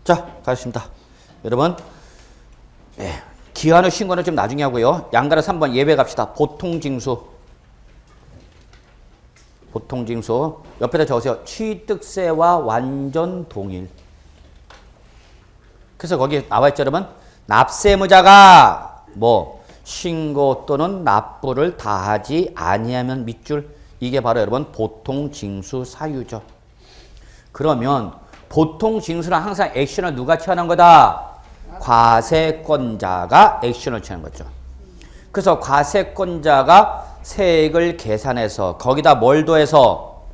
자, 가겠습니다. 여러분, 기한후 신고는 좀 나중에 하고요. 양가로 3번 예외 갑시다. 보통징수. 보통징수. 옆에다 적으세요. 취득세와 완전 동일. 그래서 거기 나와 있죠, 여러분. 납세의무자가 뭐 신고 또는 납부를 다하지 아니하면 밑줄. 이게 바로 여러분 보통징수 사유죠. 그러면 보통징수는 항상 액션을 누가 취하는 거다? 과세권자가 액션을 취하는 거죠. 그래서 과세권자가 세액을 계산해서 거기다 뭘 더해서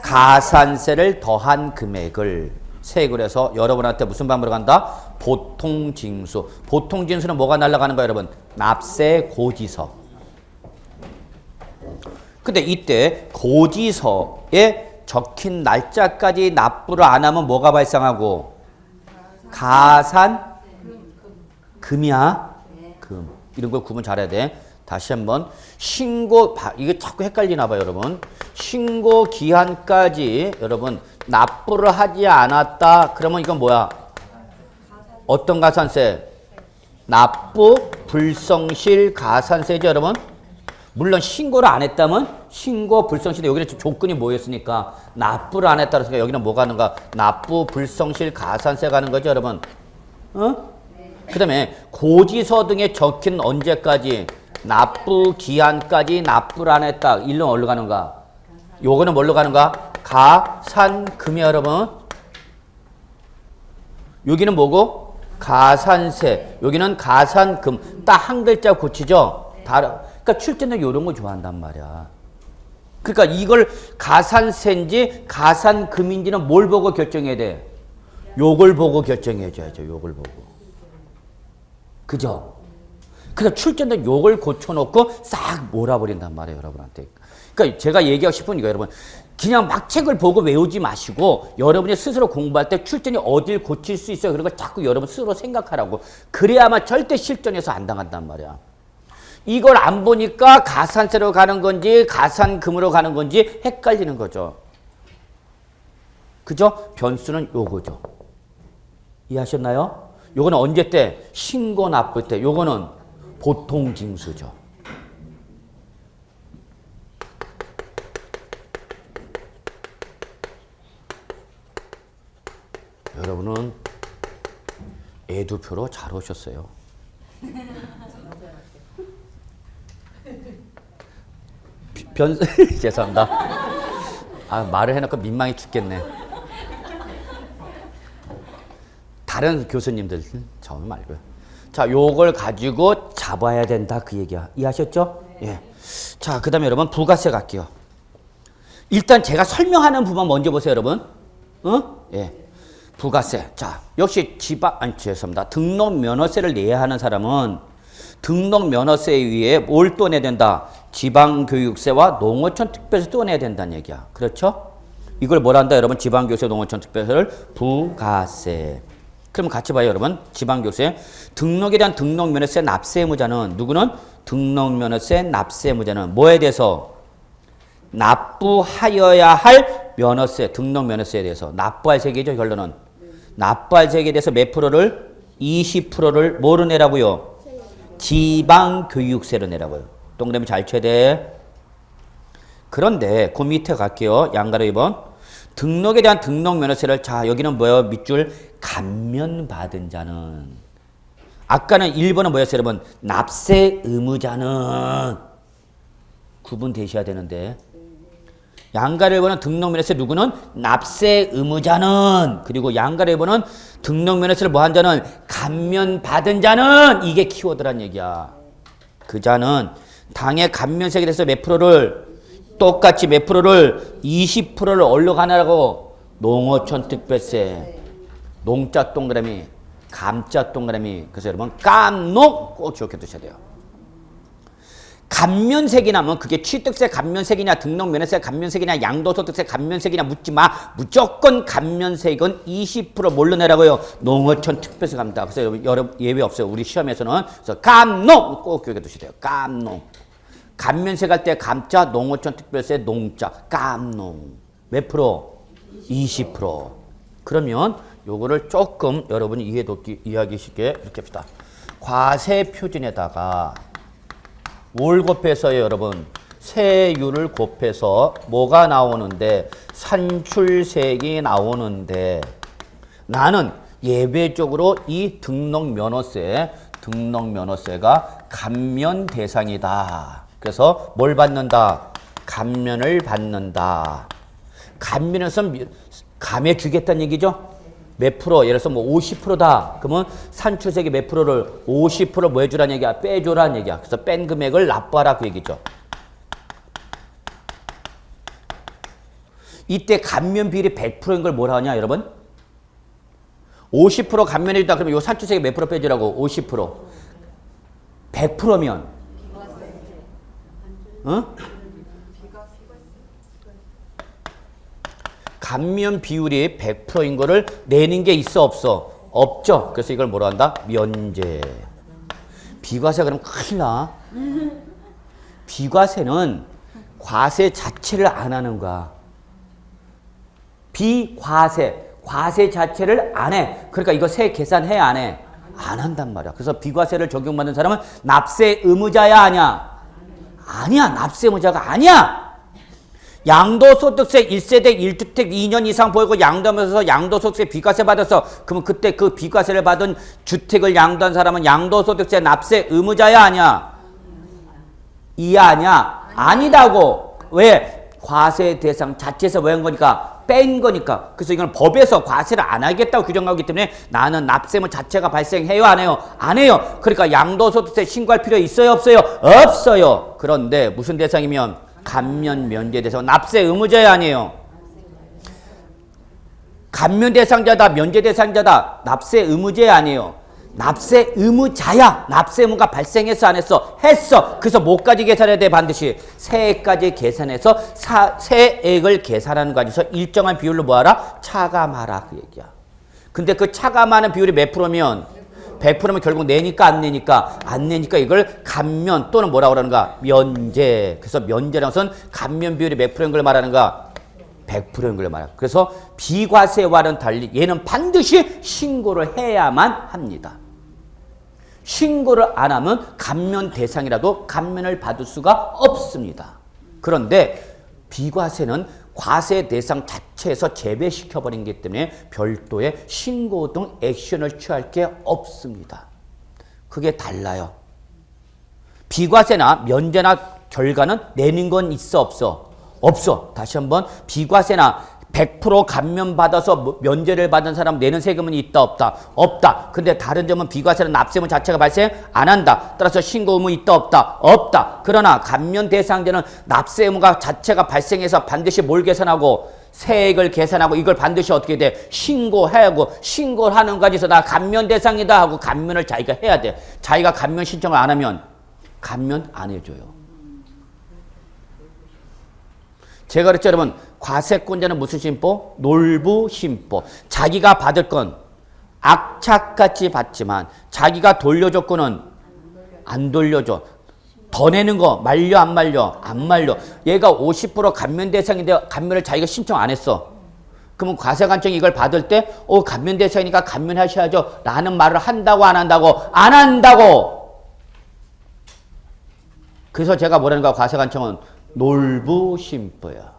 가산세를 더한 금액을 세액을 해서 여러분한테 무슨 방법으로 간다? 보통징수. 보통징수는 뭐가 날아가는 거예요, 여러분? 납세 고지서. 근데 이때 고지서에 적힌 날짜까지 납부를 안 하면 뭐가 발생하고? 가산 금이야. 금. 이런 걸 구분 잘해야 돼. 다시 한번 신고, 이게 자꾸 헷갈리나 봐요, 여러분. 신고 기한까지 여러분 납부를 하지 않았다. 그러면 이건 뭐야? 어떤 가산세? 납부 불성실 가산세죠, 여러분. 물론 신고를 안 했다면 신고 불성실. 여기는 조건이 뭐였으니까 납부를 안 했다. 그러니까 여기는 뭐가 하는가? 납부 불성실 가산세 가는 거죠, 여러분. 그 다음에 고지서 등에 적힌 언제까지? 납부 기한까지 납부를 안 했다. 일로 어디로 가는가? 요거는 뭘로 가는가? 가산금이야, 여러분. 여기는 뭐고? 가산세. 여기는 가산금. 딱 한 글자 고치죠? 그러니까 출제는 이런 거 좋아한단 말이야. 그러니까 이걸 가산세인지 가산금인지는 뭘 보고 결정해야 돼? 요걸 보고 결정해줘야죠. 요걸 보고. 그죠? 그래서 출제는 요걸 고쳐놓고 싹 몰아버린단 말이에요, 여러분한테. 그러니까 제가 얘기하고 싶은 이거 여러분. 그냥 막 책을 보고 외우지 마시고 여러분이 스스로 공부할 때 출제는 어딜 고칠 수 있어요. 그런 걸 자꾸 여러분 스스로 생각하라고. 그래야만 절대 실전에서 안 당한단 말이야. 이걸 안 보니까 가산세로 가는 건지 가산금으로 가는 건지 헷갈리는 거죠. 그죠? 변수는 요거죠. 이해하셨나요? 요거는 언제 때? 신고 납부 때. 요거는 보통징수죠. 여러분은 애두표로 잘 오셨어요. 죄송합니다. 말을 해놓고 민망해 죽겠네. 다른 교수님들 저는 말고요. 자, 요걸 가지고 잡아야 된다 그 얘기야. 이해하셨죠? 예. 자, 그 다음에 여러분 부가세 갈게요. 일단 제가 설명하는 부분 먼저 보세요, 여러분. 예. 부가세. 자, 역시 죄송합니다. 등록면허세를 내야 하는 사람은 등록면허세에 의해 뭘 또 내야 된다? 지방교육세와 농어촌 특별세 또 내야 된다는 얘기야. 그렇죠? 이걸 뭘 한다, 여러분? 지방교육세, 농어촌 특별세를 부가세. 그럼 같이 봐요, 여러분. 지방교육세. 등록에 대한 등록면허세 납세의무자는 누구는? 등록면허세 납세의무자는 뭐에 대해서? 납부하여야 할 면허세, 등록면허세에 대해서. 납부할 세계죠, 결론은. 납부할 세계에 대해서 몇 프로를? 20%를 뭐로 내라고요? 지방교육세로 내라고요. 동그라미 잘 쳐야 돼. 그런데 그 밑에 갈게요. 양가로 2번. 등록에 대한 등록면허세를 자 여기는 뭐예요? 밑줄 감면받은 자는. 아까는 1번은 뭐였어요, 여러분? 납세 의무자는 구분되셔야 되는데 양가로 1번은 등록면허세 누구는? 납세 의무자는. 그리고 양가로 1번은 등록면허세를 뭐한 자는? 감면받은 자는. 이게 키워드란 얘기야. 그 자는 당해 감면세에 대해서 몇 프로를? 똑같이 몇 프로를? 20%를 얼로 가느라고? 농어촌 특별세. 농자 동그라미, 감자 동그라미. 그래서 여러분 깜농 꼭 기억해 두셔야 돼요. 감면세기 나면 그게 취득세 감면세기냐 등록면허세 감면세기냐 양도소득세 감면세기냐 묻지 마. 무조건 감면세액은 20% 뭘로 내라고요? 농어촌 특별세 갑니다. 그래서 여러분 예외 없어요. 우리 시험에서는. 그래서 감농 꼭 기억해 두셔야 돼요. 감농. 감면세 갈 때 감자, 농어촌 특별세 농자, 깜농. 몇 프로? 20%. 그러면 요거를 조금 여러분이 이해하기 쉽게 이렇게 합시다. 과세 표준에다가 뭘 곱해서요, 여러분? 세율을 곱해서 뭐가 나오는데 산출세액이 나오는데 나는 예외적으로 이 등록면허세가 감면 대상이다. 그래서 뭘 받는다? 감면을 받는다. 감면에서 감해 주겠다는 얘기죠? 몇 프로? 예를 들어서 뭐 50%다. 그러면 산출세액의 몇 프로를 50% 뭐 해주라는 얘기야? 빼줘라는 얘기야. 그래서 뺀 금액을 납부하라 그 얘기죠. 이때 감면 비율이 100%인 걸 뭐라 하냐, 여러분? 50% 감면해준다. 그러면 요 산출세액 몇 프로 빼주라고? 50%. 100%면 감면 비율이 100%인 거를 내는 게 있어 없어? 없죠. 그래서 이걸 뭐라 한다? 면제. 비과세 그럼 큰일 나. 비과세는 과세 자체를 안 하는 거야. 과세 자체를 안 해. 그러니까 이거 세 계산해 안 해? 안 한단 말이야. 그래서 비과세를 적용받는 사람은 납세 의무자야 아니야? 아니야. 납세 의무자가 아니야. 양도소득세 1세대 1주택 2년 이상 보이고 양도하면서 양도소득세 비과세 받았어. 그러면 그때 그 비과세를 받은 주택을 양도한 사람은 양도소득세 납세 의무자야 아니야? 이해 아니야? 아니다고. 왜? 과세 대상 자체에서 왜 한 거니까? 뺀 거니까. 그래서 이건 법에서 과세를 안 하겠다고 규정하기 때문에 나는 납세물 자체가 발생해요 안 해요? 안 해요. 그러니까 양도소득세 신고할 필요 있어요 없어요? 없어요. 그런데 무슨 대상이면? 감면 면제 대상. 납세 의무자야 아니에요? 감면 대상자다 면제 대상자다. 납세 의무자야 아니에요? 납세 의무자야. 납세 의무가 발생했어 안 했어? 했어. 그래서 뭐까지 계산해야 돼? 반드시 세액까지 계산해서 세액을 계산하는 거에서 일정한 비율로 뭐하라? 차감하라 그 얘기야. 근데 그 차감하는 비율이 몇 프로면? 100%면 결국 내니까 안 내니까? 안 내니까 이걸 감면 또는 뭐라고 그러는가? 면제. 그래서 면제라는 것은 감면 비율이 몇 프로인 걸 말하는가? 100%인 걸 말하는. 그래서 비과세와는 달리 얘는 반드시 신고를 해야만 합니다. 신고를 안 하면 감면 대상이라도 감면을 받을 수가 없습니다. 그런데 비과세는 과세 대상 자체에서 제외시켜버린 기 때문에 별도의 신고 등 액션을 취할 게 없습니다. 그게 달라요. 비과세나 면제나 결과는 내는 건 있어 없어? 없어. 다시 한번 비과세나 100% 감면받아서 면제를 받은 사람 내는 세금은 있다 없다? 없다. 근데 다른 점은 비과세는 납세 의무 자체가 발생 안 한다. 따라서 신고 의무 있다 없다? 없다. 그러나 감면 대상자는 납세 의무가 자체가 발생해서 반드시 뭘 계산하고? 세액을 계산하고 이걸 반드시 어떻게 돼? 신고하고 신고를 하는 과정에서 나 감면 대상이다 하고 감면을 자기가 해야 돼. 자기가 감면 신청을 안 하면 감면 안 해줘요. 제가 그랬죠, 여러분. 과세권자는 무슨 심보? 놀부심보. 자기가 받을 건 악착같이 받지만 자기가 돌려줬고는 안 돌려줘. 더 내는 거 말려 안 말려? 안 말려. 얘가 50% 감면 대상인데 감면을 자기가 신청 안 했어. 그러면 과세관청이 이걸 받을 때 감면 대상이니까 감면하셔야죠 라는 말을 한다고 안 한다고? 안 한다고. 그래서 제가 뭐라는가? 과세관청은 놀부심보야.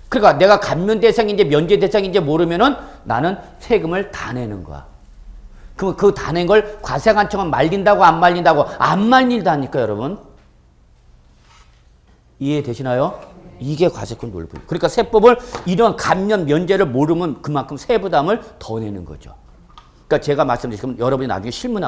그러니까 내가 감면 대상인지 면제 대상인지 모르면은 나는 세금을 다 내는 거야. 그럼 그 다 낸 걸 과세관청은 말린다고 안 말린다고? 안 말린다니까 여러분. 이해되시나요? 이게 과세권 놀부. 그러니까 세법을 이런 감면 면제를 모르면 그만큼 세부담을 더 내는 거죠. 그러니까 제가 말씀드린 여러분이 나중에 실무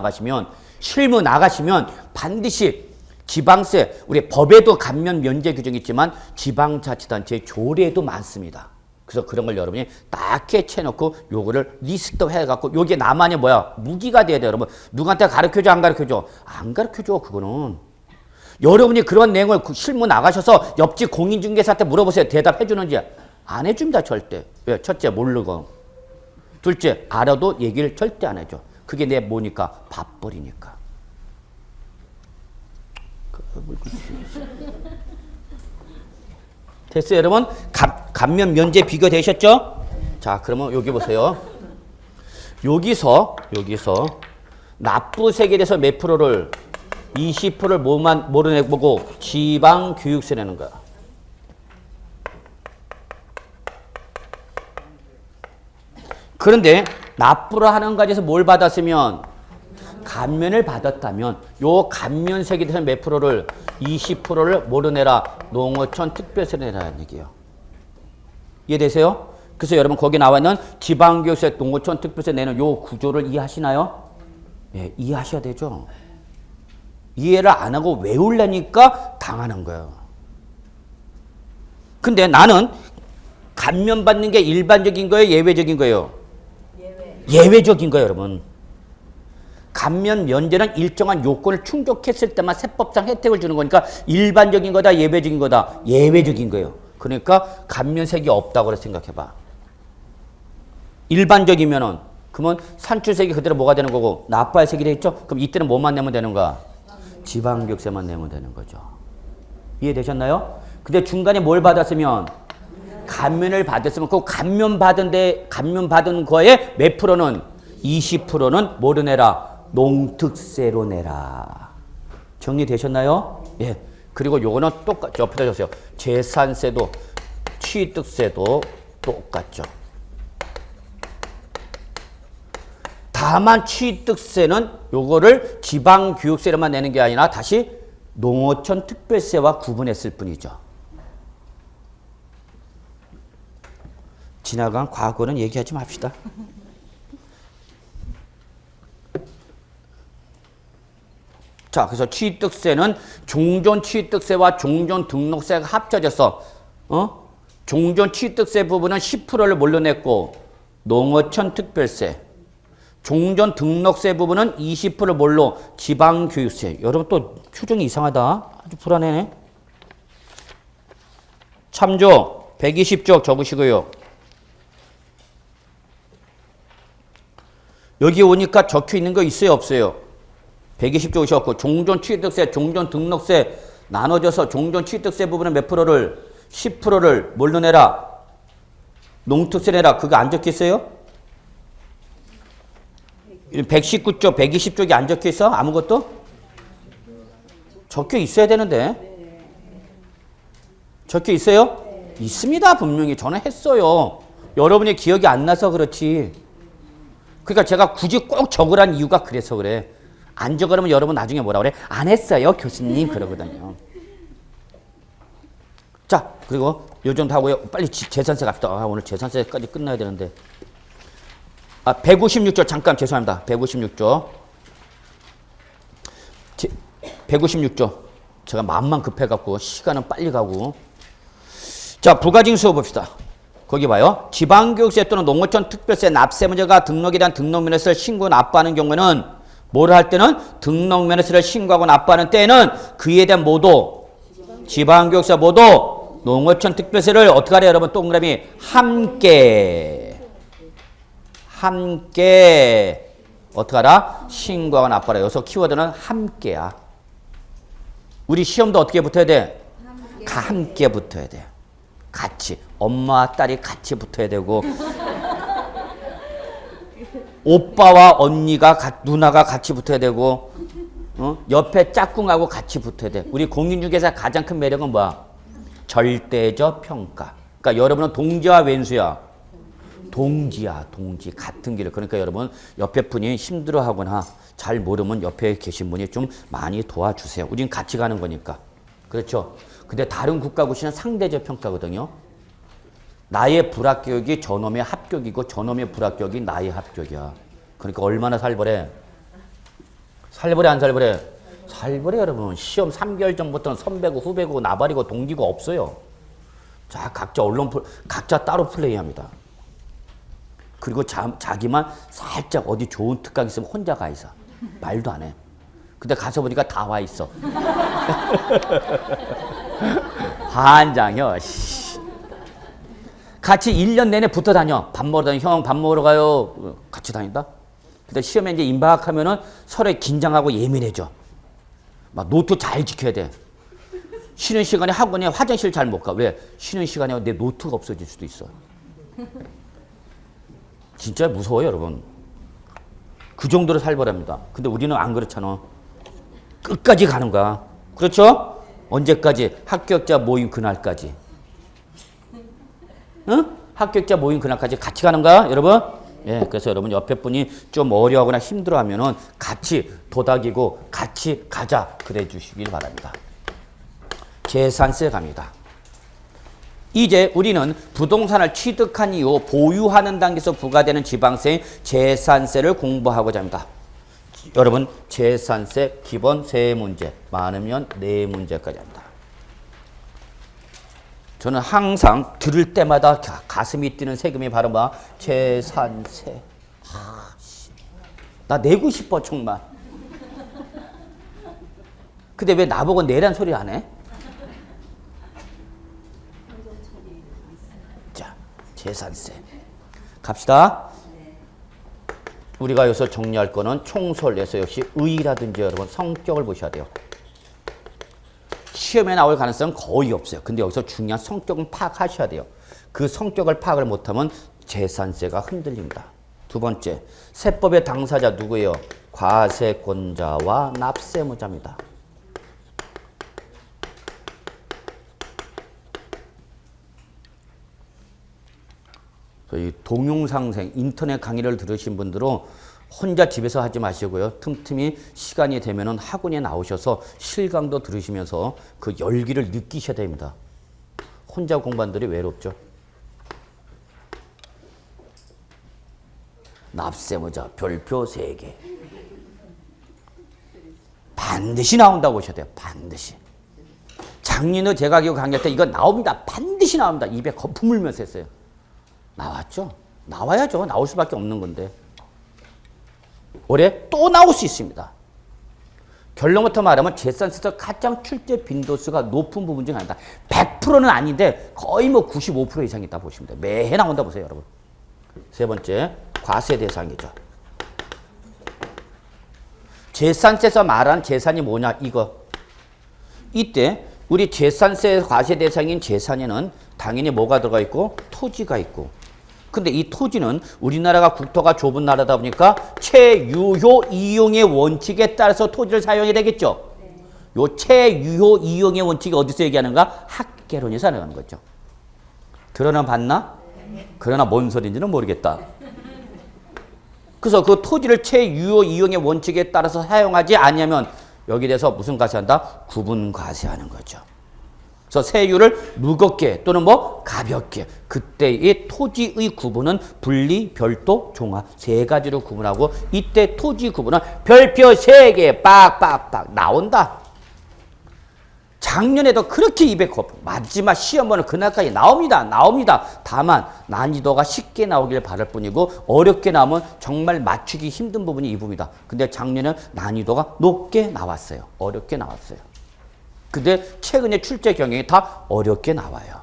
나가시면 반드시 지방세, 우리 법에도 감면 면제 규정이 있지만 지방자치단체 조례도 많습니다. 그래서 그런 걸 여러분이 딱 캐치해놓고 요거를 리스트 해갖고 요게 나만의 무기가 돼야 돼요. 여러분 누구한테 가르쳐줘 안 가르쳐줘? 안 가르쳐줘. 그거는 여러분이 그런 내용을 실무 나가셔서 옆집 공인중개사한테 물어보세요. 대답해 주는지. 안 해줍니다. 절대. 왜? 첫째 모르고, 둘째 알아도 얘기를 절대 안 해줘. 그게 내 뭐니까? 밥벌이니까. 됐어요, 여러분? 감면 면제 비교되셨죠? 자, 그러면 여기 보세요. 여기서 납부 세계에서 몇 프로를 20%를 뭐만 몰아내보고 지방 교육세 내는 거야. 그런데 납부를 하는 가지에서 뭘 받았으면 감면을 받았다면 요 감면 세계에 대해서 몇 프로를 20%를 몰아내라. 농어촌 특별세 내라는 얘기예요. 이해되세요? 그래서 여러분 거기 나와 있는 지방교육세, 농어촌 특별세 내는 요 구조를 이해하시나요? 예, 이해하셔야 되죠. 이해를 안 하고 외우려니까 당하는 거예요. 근데 나는 감면받는 게 일반적인 거예요? 예외적인 거예요? 예외적인 거예요, 여러분. 감면 면제는 일정한 요건을 충족했을 때만 세법상 혜택을 주는 거니까 일반적인 거다, 예외적인 거다? 예외적인 거예요. 그러니까 감면세기 없다고 생각해봐. 일반적이면은 그러면 산출세기 그대로 뭐가 되는 거고 납부할 세기 돼 있죠? 그럼 이때는 뭐만 내면 되는 거야? 지방교육세만 내면 되는 거죠. 이해되셨나요? 근데 중간에 뭘 받았으면 감면을 받았으면 그 감면 받은 거에 몇 프로는 20%는 뭐로 내라? 농특세로 내라. 정리되셨나요? 예. 그리고 요거는 똑같죠. 옆에다 적으세요. 재산세도 취득세도 똑같죠. 다만 취득세는 요거를 지방교육세로만 내는 게 아니라 다시 농어촌 특별세와 구분했을 뿐이죠. 지나간 과거는 얘기하지 맙시다. 자, 그래서 취득세는 종전 취득세와 종전 등록세가 합쳐져서 종전 취득세 부분은 10%를 뭘로 냈고 농어촌 특별세, 종전 등록세 부분은 20%를 뭘로 지방교육세. 여러분 또 표정이 이상하다. 아주 불안해네. 참조 120쪽 적으시고요. 여기 오니까 적혀 있는 거 있어요, 없어요? 120쪽 오셨고 종전 취득세, 종전 등록세 나눠져서 종전 취득세 부분은 몇 프로를 10%를 뭘로 내라? 농특세 내라. 그거 안 적혀 있어요? 119쪽, 120쪽이 안 적혀 있어? 아무것도? 적혀 있어야 되는데. 적혀 있어요? 있습니다, 분명히. 저는 했어요. 여러분이 기억이 안 나서 그렇지. 그러니까 제가 굳이 꼭 적으란 이유가 그래서 그래. 안 적으면 여러분 나중에 뭐라 그래? 안 했어요, 교수님. 그러거든요. 자, 그리고 요 정도 하고요. 빨리 재산세 갑시다. 오늘 재산세까지 끝나야 되는데. 156조 잠깐 죄송합니다. 156조. 156조. 제가 마음만 급해갖고 시간은 빨리 가고. 자, 부가징수 봅시다. 거기 봐요. 지방교육세 또는 농어촌 특별세 납세 문제가 등록에 대한 등록면허세를 신고 납부하는 경우에는 뭐를 할 때는 등록면허세를 신고하고 납부하는 때에는 그에 대한 모두 지방교육세 모두 농어촌 특별세를 어떻게 하래요, 여러분? 동그라미 함께 어떻게 하라? 신고하고 납부하라. 여기서 키워드는 함께야. 우리 시험도 어떻게 붙어야 돼? 함께 붙어야 돼. 같이. 엄마와 딸이 같이 붙어야 되고 오빠와 언니가 누나가 같이 붙어야 되고 옆에 짝꿍하고 같이 붙어야 돼. 우리 공인중개사 가장 큰 매력은 뭐야? 절대적 평가. 그러니까 여러분은 동지와 왼수야? 동지야, 동지. 같은 길을. 그러니까 여러분 옆에 분이 힘들어하거나 잘 모르면 옆에 계신 분이 좀 많이 도와주세요. 우린 같이 가는 거니까. 그렇죠? 근데 다른 국가고시는 상대적 평가거든요. 나의 불합격이 저놈의 합격이고 저놈의 불합격이 나의 합격이야. 그러니까 얼마나 살벌해? 살벌해 안 살벌해? 살벌해 여러분. 시험 3개월 전부터는 선배고 후배고 나발이고 동기고 없어요. 자, 각자 각자 따로 플레이합니다. 그리고 자기만 살짝 어디 좋은 특강 있으면 혼자 가 있어. 말도 안 해. 근데 가서 보니까 다 와 있어. 반장이요. 같이 1년 내내 붙어 다녀. 밥 먹으러 다녀. 형, 밥 먹으러 가요. 같이 다닌다? 근데 시험에 이제 임박하면은 서로 긴장하고 예민해져. 막 노트 잘 지켜야 돼. 쉬는 시간에 학원에 화장실 잘 못 가. 왜? 쉬는 시간에 내 노트가 없어질 수도 있어. 진짜 무서워요, 여러분. 그 정도로 살벌합니다. 근데 우리는 안 그렇잖아. 끝까지 가는 거야. 그렇죠? 언제까지? 합격자 모임 그날까지. 응? 합격자 모임 그날까지 같이 가는 거야, 여러분? 예, 그래서 여러분 옆에 분이 좀 어려워하거나 힘들어하면은 같이 도닥이고 같이 가자 그래 주시길 바랍니다. 재산세 갑니다. 이제 우리는 부동산을 취득한 이후 보유하는 단계에서 부과되는 지방세인 재산세를 공부하고자 합니다. 여러분 재산세 기본 3문제, 많으면 4문제까지 합니다. 저는 항상 들을 때마다 가슴이 뛰는 세금이 바로 뭐? 재산세. 나 내고 싶어 정말. 근데 왜 나보고 내란 소리 안 해? 자, 재산세. 갑시다. 우리가 여기서 정리할 거는 총설에서 역시 의라든지 여러분 성격을 보셔야 돼요. 시험에 나올 가능성은 거의 없어요. 근데 여기서 중요한 성격은 파악하셔야 돼요. 그 성격을 파악을 못하면 재산세가 흔들립니다. 두 번째, 세법의 당사자 누구예요? 과세권자와 납세무자입니다. 이 동영상생 인터넷 강의를 들으신 분들은 혼자 집에서 하지 마시고요. 틈틈이 시간이 되면은 학원에 나오셔서 실강도 들으시면서 그 열기를 느끼셔야 됩니다. 혼자 공부한 들이 외롭죠. 납세무자 별표 3개. 반드시 나온다고 보셔야 돼요. 반드시. 작년에 제가 기억 강의 때 이거 나옵니다. 반드시 나옵니다. 입에 거품 물면서 했어요. 나왔죠? 나와야죠. 나올 수밖에 없는 건데. 올해 또 나올 수 있습니다. 결론부터 말하면 재산세에서 가장 출제 빈도수가 높은 부분 중 하나다. 100%는 아닌데 거의 뭐 95% 이상 있다 보시면 돼요. 매해 나온다 보세요, 여러분. 세 번째, 과세 대상이죠. 재산세에서 말한 재산이 뭐냐, 이거. 이때 우리 재산세 과세 대상인 재산에는 당연히 뭐가 들어가 있고 토지가 있고, 근데 이 토지는 우리나라가 국토가 좁은 나라다 보니까 체유효 이용의 원칙에 따라서 토지를 사용해야 되겠죠. 요 체유효 이용의 원칙이 어디서 얘기하는가? 학개론에서 나가는 거죠. 들어나 봤나? 그러나 뭔 소리인지는 모르겠다. 그래서 그 토지를 체유효 이용의 원칙에 따라서 사용하지 않으면 여기에 대해서 무슨 과세한다? 구분 과세하는 거죠. 그래서 세율을 무겁게 또는 뭐 가볍게, 그때의 토지의 구분은 분리, 별도, 종합 3가지로 구분하고, 이때 토지 구분은 별표 3개 빡빡빡 나온다. 작년에도 그렇게 입에 거품, 마지막 시험번호 그날까지 나옵니다. 다만 난이도가 쉽게 나오길 바랄 뿐이고 어렵게 나오면 정말 맞추기 힘든 부분이 이 부분이다. 근데 작년에는 난이도가 높게 나왔어요. 어렵게 나왔어요. 근데 최근에 출제 경향이 다 어렵게 나와요.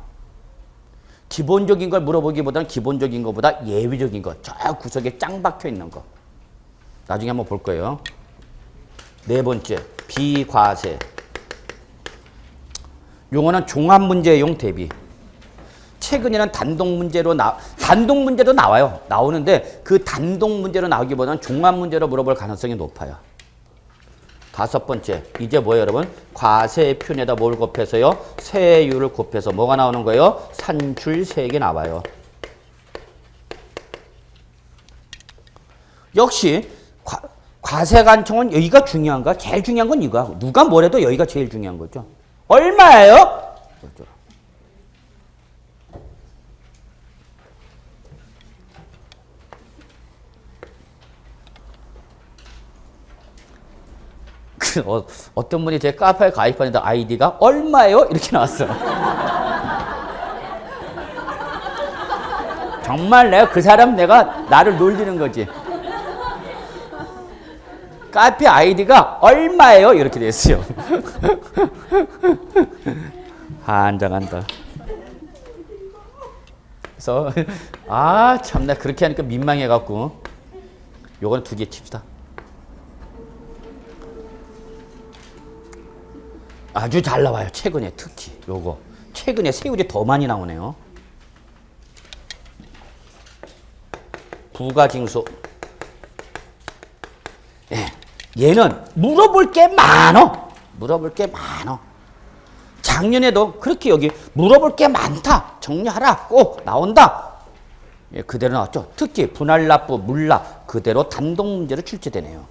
기본적인 걸 물어보기보다는 기본적인 것보다 예외적인 것, 저 구석에 짱 박혀 있는 거. 나중에 한번 볼 거예요. 네 번째, 비과세. 요거는 종합문제용 대비. 최근에는 단독 문제도 나와요. 나오는데 그 단독 문제로 나오기보다는 종합 문제로 물어볼 가능성이 높아요. 다섯 번째, 이제 뭐예요, 여러분? 과세표에다 뭘 곱해서요? 세율을 곱해서 뭐가 나오는 거예요? 산출세액이 나와요. 역시 과세관청은 여기가 중요한가? 제일 중요한 건 이거야. 누가 뭐래도 여기가 제일 중요한 거죠. 얼마예요? 어떤 분이 제 카페에 가입하는데 아이디가 얼마예요? 이렇게 나왔어요. 정말 내가 나를 놀리는 거지. 카페 아이디가 얼마예요? 이렇게 됐어요. 한장한다. 그래서 참나 그렇게 하니까 민망해갖고 요건 2개 칩시다. 아주 잘 나와요. 최근에 특히 요거. 최근에 세율이 더 많이 나오네요. 부가징수. 예. 얘는 물어볼 게 많어. 물어볼 게 많어. 작년에도 그렇게 여기 물어볼 게 많다. 정리하라. 꼭 나온다. 예, 그대로 나왔죠. 특히 분할납부, 물납 그대로 단독 문제로 출제되네요.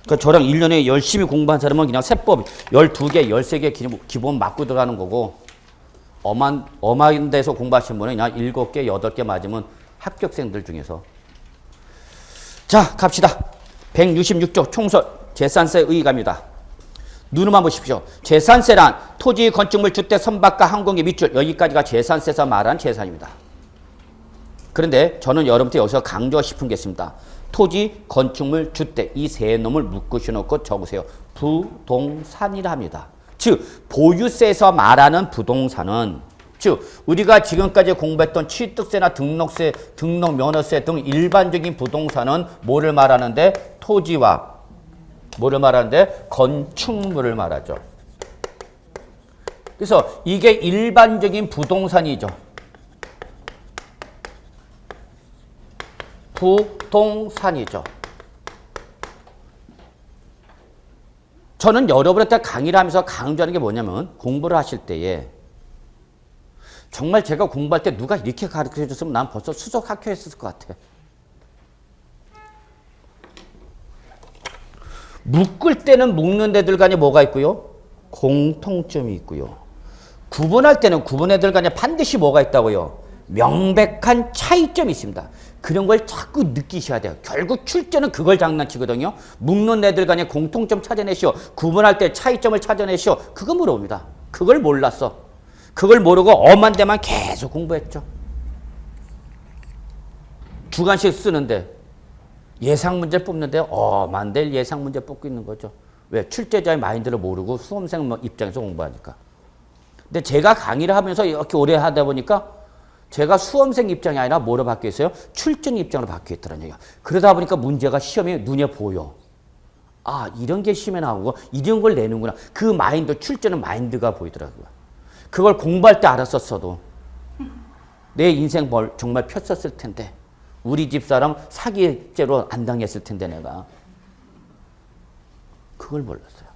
그러니까 저랑 1년에 열심히 공부한 사람은 그냥 세법 12개, 13개 기본 맞고 들어가는 거고 엄한 데서 공부하신 분은 그냥 7개, 8개 맞으면 합격생들 중에서. 자, 갑시다. 166조 총설 재산세 의의갑니다. 눈으만 보십시오. 재산세란 토지, 건축물, 주택, 선박과 항공기, 밑줄 여기까지가 재산세에서 말한 재산입니다. 그런데 저는 여러분한테 여기서 강조하고 싶은 게 있습니다. 토지, 건축물, 주택 이 세 놈을 묶으셔놓고 적으세요. 부동산이라 합니다. 즉 보유세에서 말하는 부동산은 즉 우리가 지금까지 공부했던 취득세나 등록세, 등록면허세 등 일반적인 부동산은 뭐를 말하는데 토지와 뭐를 말하는데 건축물을 말하죠. 그래서 이게 일반적인 부동산이죠. 부동산이죠. 저는 여러분한테 강의를 하면서 강조하는 게 뭐냐면 공부를 하실 때에 정말 제가 공부할 때 누가 이렇게 가르쳐 줬으면 난 벌써 수석 학교했을 것 같아. 묶을 때는 묶는 애들 간에 뭐가 있고요? 공통점이 있고요. 구분할 때는 구분 애들 간에 반드시 뭐가 있다고요? 명백한 차이점이 있습니다. 그런 걸 자꾸 느끼셔야 돼요. 결국 출제는 그걸 장난치거든요. 묶는 애들 간에 공통점 찾아내시오. 구분할 때 차이점을 찾아내시오. 그거 물어봅니다. 그걸 몰랐어. 그걸 모르고 엄한 데만 계속 공부했죠. 주간식 쓰는데 예상 문제 뽑는데 엄한 데 예상 문제 뽑고 있는 거죠. 왜? 출제자의 마인드를 모르고 수험생 입장에서 공부하니까. 근데 제가 강의를 하면서 이렇게 오래 하다 보니까 제가 수험생 입장이 아니라 뭐로 바뀌어 있어요? 출전 입장으로 바뀌어 있더라는 얘기야. 그러다 보니까 문제가 시험에 눈에 보여. 아, 이런 게 시험에 나오고 이런 걸 내는구나. 그 마인드, 출전은 마인드가 보이더라고요. 그걸 공부할 때 알았었어도 내 인생 정말 폈었을 텐데 우리 집사람 사기죄로 안 당했을 텐데 내가 그걸 몰랐어요.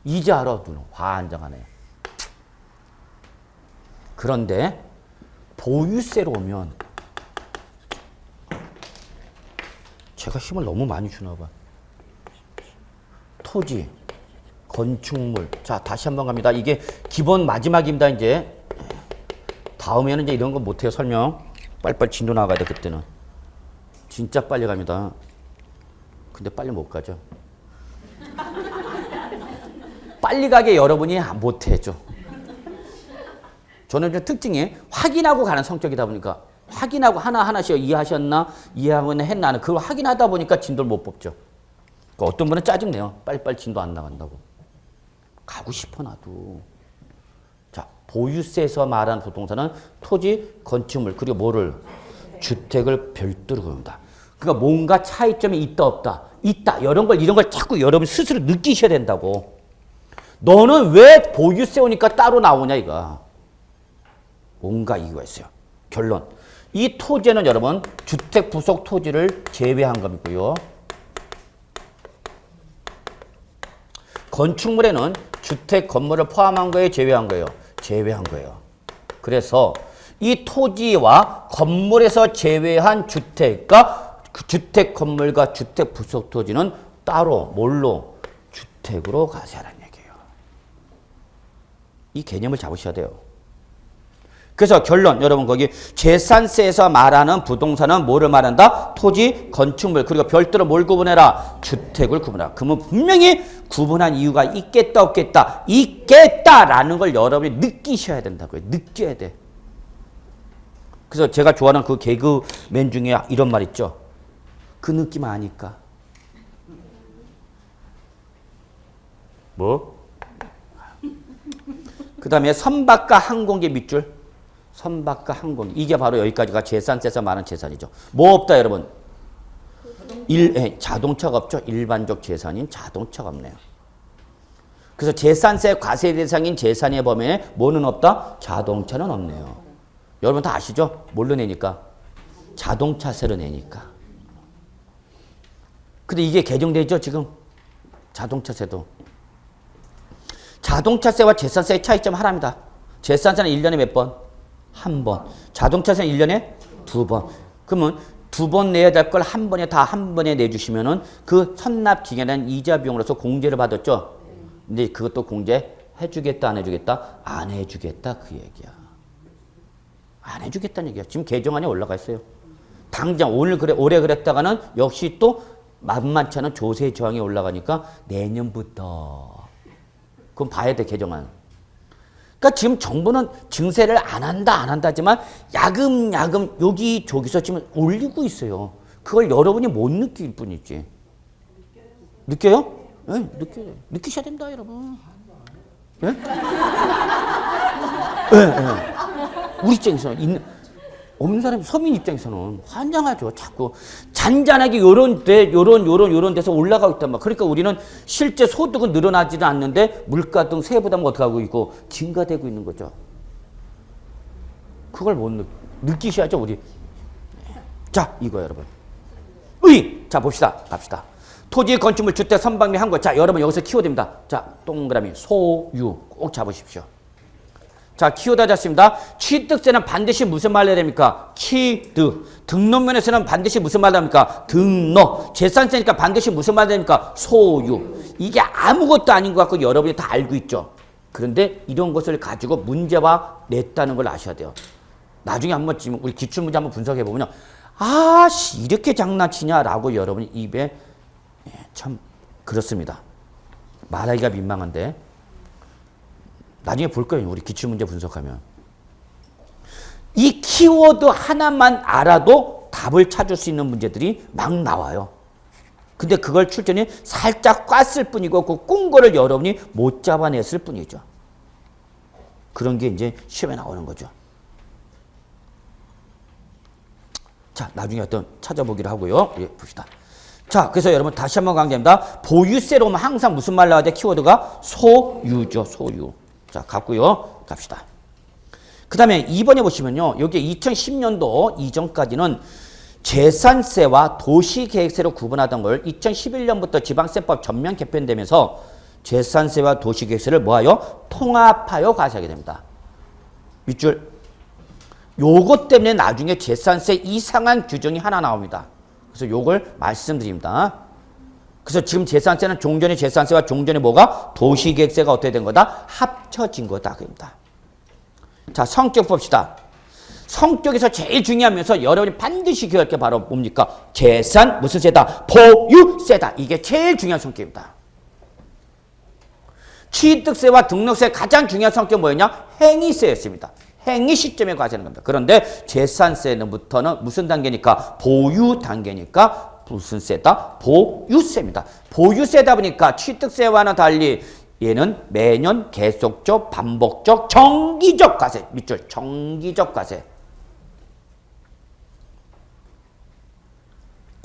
이제 알아. 눈 환장하네. 그런데 보유세로 오면 제가 힘을 너무 많이 주나 봐. 토지, 건축물. 자, 다시 한번 갑니다. 이게 기본 마지막입니다. 이제 다음에는 이제 이런 거 못해요. 설명. 빨리빨리 진도 나가야 돼. 그때는 진짜 빨리 갑니다. 근데 빨리 못 가죠. 빨리 가게 여러분이 못해죠. 저는 좀 특징이 확인하고 가는 성격이다 보니까 확인하고 하나하나씩 이해하셨나? 이해하면 했나? 그걸 확인하다 보니까 진도를 못 뽑죠. 그러니까 어떤 분은 짜증내요. 빨리빨리 진도 안 나간다고. 가고 싶어 나도. 자, 보유세에서 말하는 부동산은 토지, 건축물 그리고 뭐를? 주택을 별도로 그럽니다. 그러니까 뭔가 차이점이 있다 없다. 있다. 이런 걸 자꾸 여러분 스스로 느끼셔야 된다고. 너는 왜 보유세 오니까 따로 나오냐 이거. 뭔가 이유가 있어요. 결론. 이 토지는 여러분 주택 부속 토지를 제외한 겁니고요. 건축물에는 주택 건물을 포함한 거에 제외한 거예요. 제외한 거예요. 그래서 이 토지와 건물에서 제외한 주택과 그 주택 건물과 주택 부속 토지는 따로 뭘로? 주택으로 가세하라는 얘기예요. 이 개념을 잡으셔야 돼요. 그래서 결론 여러분 거기 재산세에서 말하는 부동산은 뭐를 말한다? 토지, 건축물 그리고 별도로 뭘 구분해라? 주택을 구분해라. 그러면 분명히 구분한 이유가 있겠다 없겠다? 있겠다라는 걸 여러분이 느끼셔야 된다고요. 느껴야 돼. 그래서 제가 좋아하는 그 개그맨 중에 이런 말 있죠. 그 느낌 아니까. 뭐? 그 다음에 선박과 항공기 밑줄. 선박과 항공기. 이게 바로 여기까지가 재산세에서 말하는 재산이죠. 뭐 없다 여러분? 자동차가 없죠. 일반적 재산인 자동차가 없네요. 그래서 재산세 과세 대상인 재산의 범위에 뭐는 없다? 자동차는 없네요. 여러분 다 아시죠? 뭘로 내니까? 자동차세로 내니까. 근데 이게 개정되죠, 지금? 자동차세도. 자동차세와 재산세의 차이점 하나입니다. 재산세는 1년에 몇 번? 한 번. 자동차세는 1년에 두 번. 그러면 두 번 내야 될 걸 한 번에 다 한 번에 내주시면은 그 선납 기간은 이자 비용으로서 공제를 받았죠. 근데 그것도 공제 해주겠다, 안 해주겠다? 안 해주겠다, 그 얘기야. 안 해주겠다는 얘기야. 지금 개정안에 올라가 있어요. 당장 오늘 그래, 올해 그랬다가는 역시 또 만만치 않은 조세 저항이 올라가니까 내년부터. 그럼 봐야 돼, 개정안. 그러니까 지금 정부는 증세를 안 한다 하지만 야금야금 여기저기서 지금 올리고 있어요. 그걸 여러분이 못 느낄 뿐이지. 느껴요? 네, 느껴요. 느끼셔야 됩니다, 여러분. 네? 네, 네. 우리 입장에서는 없는 사람, 서민 입장에서는 환장하죠. 자꾸 잔잔하게 요런 데서 올라가고 있단 말이야. 그러니까 우리는 실제 소득은 늘어나지도 않는데 물가 등 세부 부담은 어떻게 하고 있고 증가되고 있는 거죠. 그걸 못 느끼셔야죠, 우리. 자, 이거 여러분. 자, 봅시다. 갑시다. 토지, 건축물, 주택, 선박및 항구. 자, 여러분 여기서 키워드입니다. 자, 동그라미 소유 꼭 잡으십시오. 자, 키워드 잡습니다. 취득세는 반드시 무슨 말을 해야 됩니까? 취득. 등록면에서는 반드시 무슨 말을 합니까? 등록. 재산세니까 반드시 무슨 말을 해야 됩니까? 소유. 이게 아무것도 아닌 것 같고 여러분이 다 알고 있죠. 그런데 이런 것을 가지고 문제화 냈다는 걸 아셔야 돼요. 나중에 한번 지금 우리 기출문제 한번 분석해 보면요. 아씨, 이렇게 장난치냐라고 여러분이 입에 참 그렇습니다. 말하기가 민망한데 나중에 볼 거예요. 우리 기출문제 분석하면. 이 키워드 하나만 알아도 답을 찾을 수 있는 문제들이 막 나와요. 근데 그걸 출제는 살짝 꽈을 뿐이고 그 꾼 거를 여러분이 못 잡아냈을 뿐이죠. 그런 게 이제 시험에 나오는 거죠. 자, 나중에 어떤 찾아보기로 하고요. 예, 봅시다. 자, 그래서 여러분 다시 한번 강조합니다. 보유세로 오면 항상 무슨 말 나와야 돼? 키워드가 소유죠. 소유. 자, 갔고요. 갑시다. 그 다음에 2번에 보시면요. 여기 2010년도 이전까지는 재산세와 도시계획세로 구분하던 걸 2011년부터 지방세법 전면 개편되면서 재산세와 도시계획세를 뭐하여? 통합하여 과세하게 됩니다. 밑줄. 요것 때문에 나중에 재산세 이상한 규정이 하나 나옵니다. 그래서 요걸 말씀드립니다. 그래서 지금 재산세는 종전의 재산세와 종전의 뭐가? 도시계획세가 어떻게 된 거다? 합쳐진 거다. 그럽니다. 자, 성격 봅시다. 성격에서 제일 중요하면서 여러분이 반드시 기억할 게 바로 뭡니까? 재산 무슨 세다? 보유세다. 이게 제일 중요한 성격입니다. 취득세와 등록세 가장 중요한 성격은 뭐였냐? 행위세였습니다. 행위 시점에 과세하는 겁니다. 그런데 재산세부터는 무슨 단계니까? 보유 단계니까 무슨 세다? 보유세입니다. 보유세다 보니까 취득세와는 달리 얘는 매년 계속적, 반복적, 정기적 과세. 밑줄, 정기적 과세.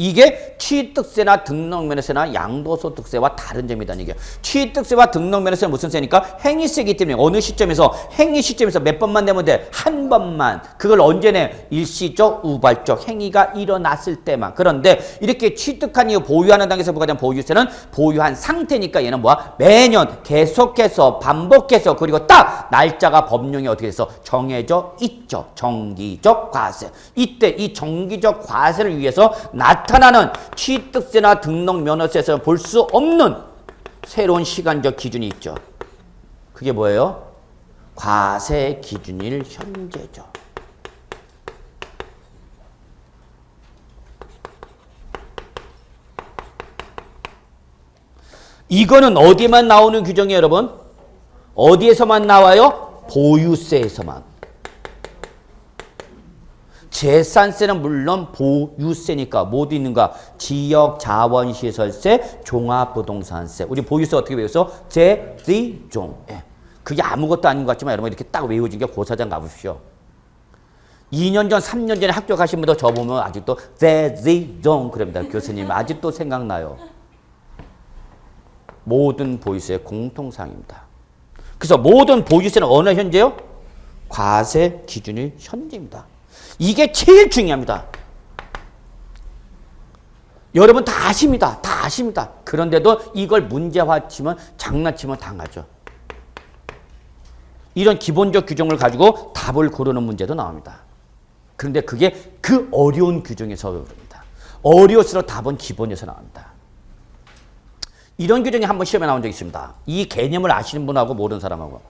이게 취득세나 등록면허세나 양도소득세와 다른 점이라는 얘기예요. 취득세와 등록면허세는 무슨 세니까? 행위세이기 때문에 어느 시점에서 행위 시점에서 몇 번만 내면 돼? 한 번만. 그걸 언제 내? 일시적, 우발적 행위가 일어났을 때만. 그런데 이렇게 취득한 이후 보유하는 단계에서 부과된 보유세는 보유한 상태니까 얘는 뭐야? 매년 계속해서 반복해서 그리고 딱 날짜가 법령에 어떻게 돼서 정해져 있죠. 정기적 과세. 이때 이 정기적 과세를 위해서 나타나는 취득세나 등록면허세에서 볼 수 없는 새로운 시간적 기준이 있죠. 그게 뭐예요? 과세 기준일 현재죠. 이거는 어디만 나오는 규정이에요, 여러분? 어디에서만 나와요? 보유세에서만. 재산세는 물론 보유세니까 뭐도 있는가? 지역자원시설세, 종합부동산세. 우리 보유세 어떻게 외웠어? 재지종. 예. 그게 아무것도 아닌 것 같지만 여러분 이렇게 딱 외워진 게 고사장 가보십시오. 2년 전, 3년 전에 학교 가신 분들 저 보면 아직도 재지종 그럽니다. 교수님 아직도 생각나요. 모든 보유세의 공통사항입니다. 그래서 모든 보유세는 어느 현재요? 과세 기준이 현재입니다. 이게 제일 중요합니다. 여러분 다 아십니다. 다 아십니다. 그런데도 이걸 문제화치면 장난치면 당하죠. 이런 기본적 규정을 가지고 답을 고르는 문제도 나옵니다. 그런데 그게 그 어려운 규정에서 그럽니다. 어려울수록 답은 기본에서 나옵니다. 이런 규정이 한번 시험에 나온 적이 있습니다. 이 개념을 아시는 분하고 모르는 사람하고.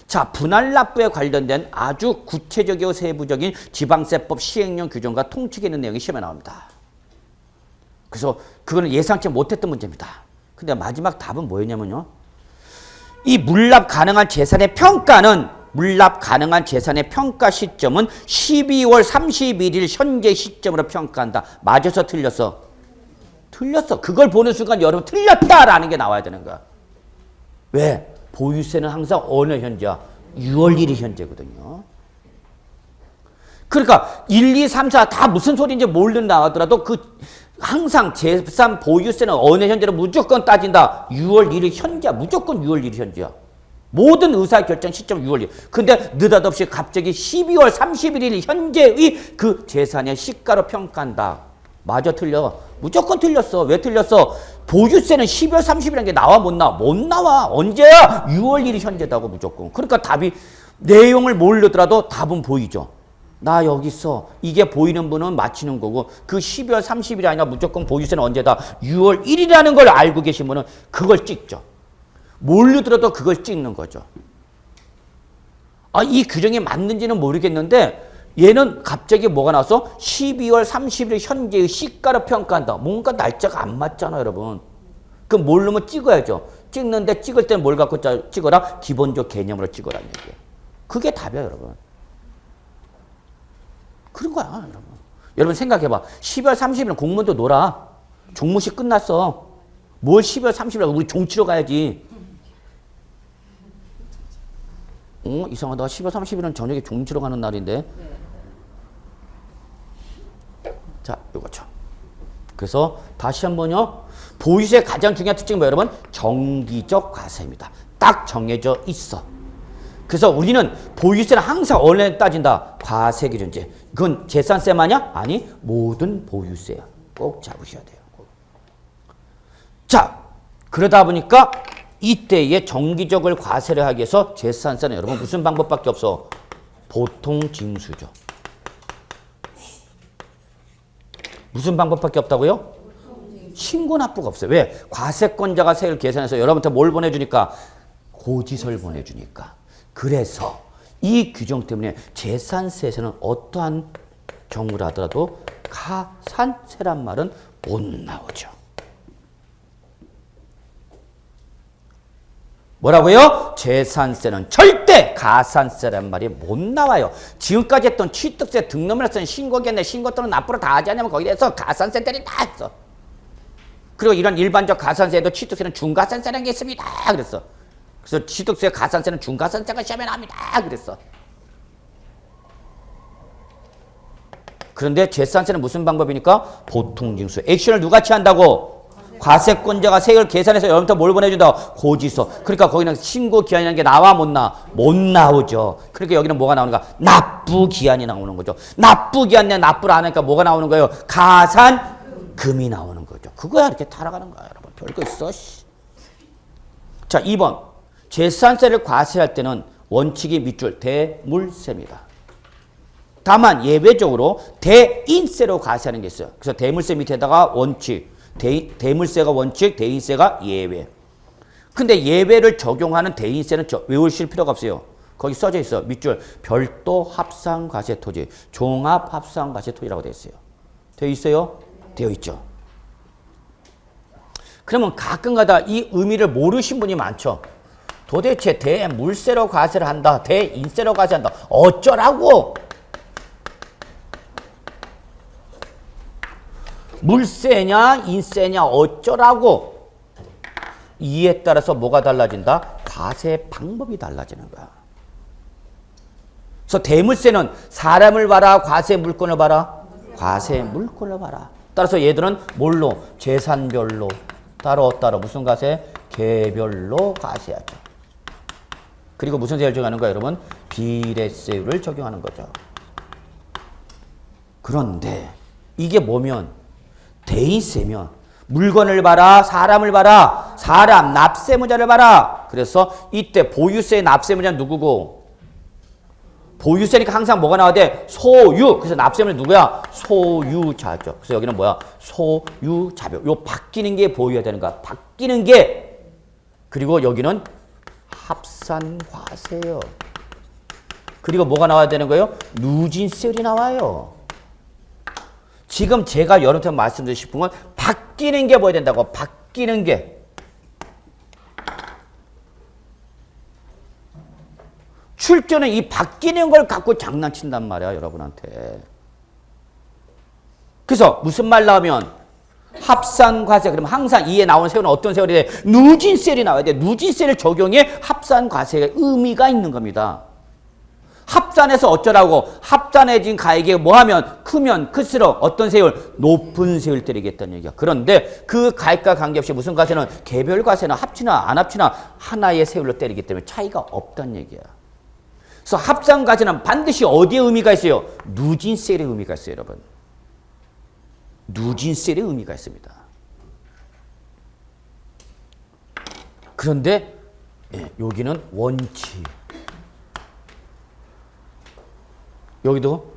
자, 분할납부에 관련된 아주 구체적이고 세부적인 지방세법 시행령 규정과 통칙에 있는 내용이 시험에 나옵니다. 그래서 그거는 예상치 못했던 문제입니다. 근데 마지막 답은 뭐였냐면요. 이 물납 가능한 재산의 평가는 물납 가능한 재산의 평가 시점은 12월 31일 현재 시점으로 평가한다. 맞아서 틀렸어? 틀렸어. 그걸 보는 순간 여러분 틀렸다라는 게 나와야 되는 거야. 왜? 보유세는 항상 어느 현재야? 6월 1일 현재거든요. 그러니까 1, 2, 3, 4 다 무슨 소리인지 모른다 하더라도 그 항상 재산 보유세는 어느 현재로 무조건 따진다. 6월 1일 현재야. 무조건 6월 1일 현재야. 모든 의사결정 시점 6월 1일. 근데 느닷없이 갑자기 12월 31일 현재의 그 재산의 시가로 평가한다. 맞아 틀려. 무조건 틀렸어. 왜 틀렸어? 보유세는 12월 30일이라는 게 나와 못 나와? 못 나와. 언제야? 6월 1일 현재다고 무조건. 그러니까 답이 내용을 모르더라도 답은 보이죠. 나 여기 있어. 이게 보이는 분은 맞히는 거고 그 12월 30일이 아니라 무조건 보유세는 언제다? 6월 1일이라는 걸 알고 계신 분은 그걸 찍죠. 모르더라도 그걸 찍는 거죠. 아, 이 규정이 맞는지는 모르겠는데 얘는 갑자기 뭐가 나와서 12월 30일 현재의 시가로 평가한다. 뭔가 날짜가 안 맞잖아, 여러분. 그럼 모르면 찍어야죠. 찍는데 찍을 때는 뭘 갖고 찍어라? 기본적 개념으로 찍어라는 얘기예요. 그게 답이야, 여러분. 그런 거야, 여러분. 여러분 생각해봐. 12월 30일은 공무원도 놀아. 종무식 끝났어. 뭘 12월 30일 우리 종치러 가야지. 이상하다. 12월 30일은 저녁에 종치러 가는 날인데. 자, 요거죠. 그래서 다시 한번요. 보유세의 가장 중요한 특징은 뭐예요, 여러분? 정기적 과세입니다. 딱 정해져 있어. 그래서 우리는 보유세는 항상 원래 따진다. 과세 기준제. 그건 재산세마냐? 아니, 모든 보유세야. 꼭 잡으셔야 돼요. 자, 그러다 보니까 이때에 정기적을 과세를 하기 위해서 재산세는 여러분 무슨 방법밖에 없어? 보통징수죠. 무슨 방법밖에 없다고요? 신고납부가 없어요. 왜? 과세권자가 세를 계산해서 여러분한테 뭘 보내주니까? 고지서를 보내주니까. 그래서 이 규정 때문에 재산세에서는 어떠한 경우를 하더라도 가산세란 말은 못 나오죠. 뭐라고요? 재산세는 절대 가산세란 말이 못 나와요. 지금까지 했던 취득세, 등록물세는 신고겠네, 신고 또는 납부를 다 하지 않으면 거기에 대해서 가산세들이 다 했어. 그리고 이런 일반적 가산세에도 취득세는 중가산세라는 게 있습니다. 그랬어. 그래서 취득세, 가산세는 중가산세가 시험에 나옵니다. 그랬어. 그런데 재산세는 무슨 방법이니까? 보통징수. 액션을 누가 취한다고? 과세권자가 세액을 계산해서 여러분한테 뭘 보내준다? 고지서. 그러니까 거기는 신고기한이라는 게 나와 못 나와? 못 나오죠. 그러니까 여기는 뭐가 나오는가? 납부기한이 나오는 거죠. 납부기한 내 납부를 안 하니까 뭐가 나오는 거예요? 가산금이 나오는 거죠. 그거야 이렇게 타락하는 거야. 여러분 별거 있어. 자, 2번. 재산세를 과세할 때는 원칙이 밑줄 대물세입니다. 다만 예외적으로 대인세로 과세하는 게 있어요. 그래서 대물세 밑에다가 원칙, 대물세가 원칙, 대인세가 예외. 근데 예외를 적용하는 대인세는 외우실 필요가 없어요. 거기 써져 있어. 밑줄 별도 합산과세토지, 종합합산과세토지라고 되어 있어요. 되어 있어요? 되어 있죠. 그러면 가끔가다 이 의미를 모르신 분이 많죠. 도대체 대물세로 과세를 한다, 대인세로 과세한다. 어쩌라고? 물세냐 인세냐 어쩌라고? 이에 따라서 뭐가 달라진다? 과세 방법이 달라지는 거야. 그래서 대물세는 사람을 봐라, 과세 물건을 봐라? 과세 물건을 봐라. 따라서 얘들은 뭘로? 재산별로 따로 무슨 과세? 개별로 과세하죠. 그리고 무슨 세를 정하는 거야, 여러분? 비례세율을 적용하는 거죠. 그런데 이게 뭐면 대인세면 물건을 봐라, 사람을 봐라, 사람 납세무자를 봐라. 그래서 이때 보유세의 납세무자는 누구고? 보유세니까 항상 뭐가 나와야 돼? 소유. 그래서 납세무자는 누구야? 소유자죠. 그래서 여기는 뭐야? 소유자별. 요 바뀌는 게 보유해야 되는 거야. 바뀌는 게. 그리고 여기는 합산과세예요. 그리고 뭐가 나와야 되는 거예요? 누진세율이 나와요. 지금 제가 여러분한테 말씀드리고 싶은 건 바뀌는 게 뭐야 된다고. 바뀌는 게. 출제는 이 바뀌는 걸 갖고 장난친단 말이야, 여러분한테. 그래서 무슨 말 나오면 합산과세. 그럼 항상 이에 나온 세율은 어떤 세율이 돼? 누진세율이 나와야 돼. 누진세를 적용해 합산과세의 의미가 있는 겁니다. 합산해서 어쩌라고? 합산해진 가액이 뭐하면 크면 클수록 어떤 세율? 높은 세율 때리겠다는 얘기야. 그런데 그 가액과 관계없이 무슨 과세는 개별 과세나 합치나 안 합치나 하나의 세율로 때리기 때문에 차이가 없다는 얘기야. 그래서 합산 과세는 반드시 어디에 의미가 있어요? 누진세율의 의미가 있어요, 여러분. 누진세율의 의미가 있습니다. 그런데 여기는 원칙. 여기도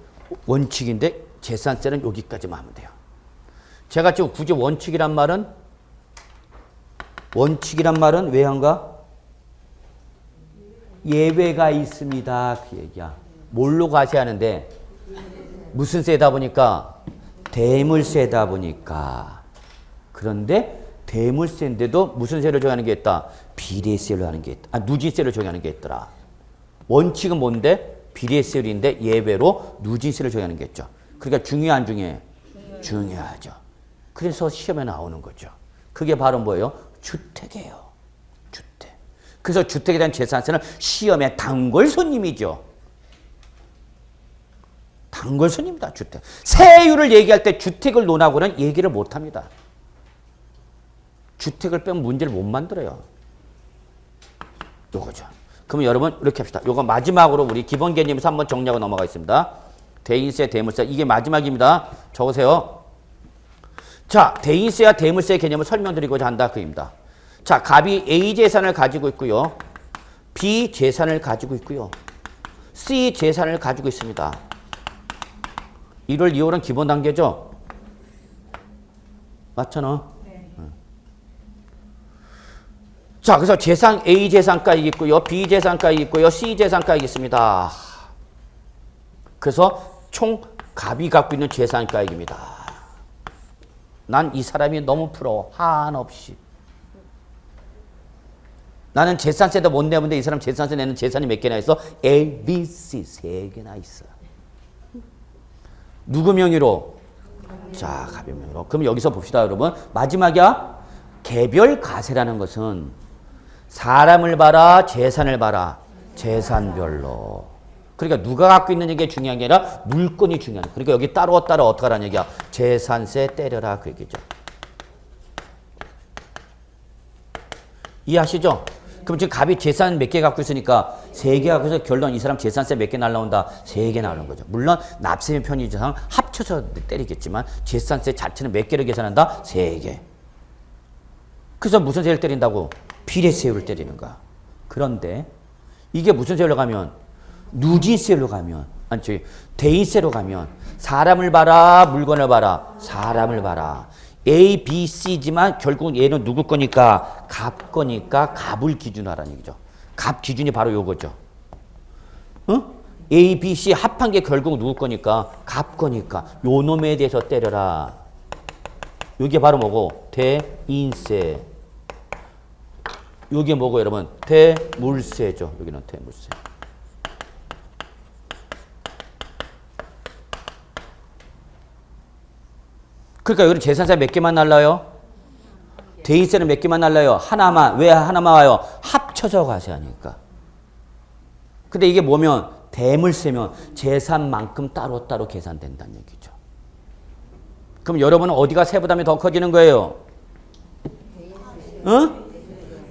원칙인데 재산세는 여기까지만 하면 돼요. 제가 지금 굳이 원칙이란 말은 왜 한가? 예외가 있습니다. 그 얘기야. 뭘로 과세하는데 무슨 세다 보니까 대물세다 보니까. 그런데 대물세인데도 무슨 세를 정하는 게 있다? 비례세를 하는 게 있다. 누진세를 정하는 게 있더라. 원칙은 뭔데? 비례세율인데 예외로 누진세를 정하는 게 있죠. 그러니까 중요해 안 중요해? 중요하죠. 그래서 시험에 나오는 거죠. 그게 바로 뭐예요? 주택이에요. 주택. 그래서 주택에 대한 재산세는 시험의 단골 손님이죠. 단골 손님이다. 주택. 세율을 얘기할 때 주택을 논하고는 얘기를 못합니다. 주택을 빼면 문제를 못 만들어요. 요거죠. 그러면 여러분 이렇게 합시다. 요거 마지막으로 우리 기본 개념에서 한번 정리하고 넘어가겠습니다. 대인세, 대물세. 이게 마지막입니다. 적으세요. 자, 대인세와 대물세 개념을 설명드리고자 한다. 그입니다. 자, 갑이 A 재산을 가지고 있고요. B 재산을 가지고 있고요. C 재산을 가지고 있습니다. 1월, 2월은 기본 단계죠? 맞잖아. 자, 그래서 재산 A 재산가액이 있고요. B 재산가액이 있고요. C 재산가액이 있습니다. 그래서 총 갑이 갖고 있는 재산가액입니다. 난 이 사람이 너무 부러워. 한없이. 나는 재산세도 못 내는데 이 사람 재산세 내는 재산이 몇 개나 있어? A, B, C 3개나 있어. 누구 명의로? 자, 갑의 명의로. 그럼 여기서 봅시다, 여러분. 마지막이야. 개별 과세라는 것은 사람을 봐라, 재산을 봐라. 재산별로. 그러니까 누가 갖고 있는 게 중요한 게 아니라 물건이 중요한 거야. 그러니까 여기 따로 어떻게 하라는 얘기야. 재산세 때려라 그 얘기죠. 이해하시죠? 그럼 지금 갑이 재산 몇 개 갖고 있으니까 3개 갖고 있어서 결론 이 사람 재산세 몇 개 날라온다? 3개 나오는 거죠. 물론 납세면 편의상 합쳐서 때리겠지만 재산세 자체는 몇 개를 계산한다? 3개. 그래서 무슨 세를 때린다고? 비례세율을 때리는 거야. 그런데 이게 무슨 세율로 가면? 누진세율로 가면, 아니 저기 대인세로 가면 사람을 봐라, 물건을 봐라. 사람을 봐라. A, B, C지만 결국 얘는 누구 거니까? 갑 거니까 갑을 기준으로 하라는 얘기죠. 갑 기준이 바로 요거죠. 어? A, B, C 합한 게 결국 누구 거니까? 갑 거니까. 요 놈에 대해서 때려라. 요게 바로 뭐고? 대인세. 요게 뭐고 여러분? 대물세죠. 여기는 대물세. 그러니까 여기 재산세 몇 개만 날라요? 대인세는 몇 개만 날라요? 하나만. 왜 하나만 와요? 합쳐서 과세하니까. 근데 이게 뭐면? 대물세면 재산만큼 따로따로 계산된다는 얘기죠. 그럼 여러분은 어디가 세부담이 더 커지는 거예요? 어?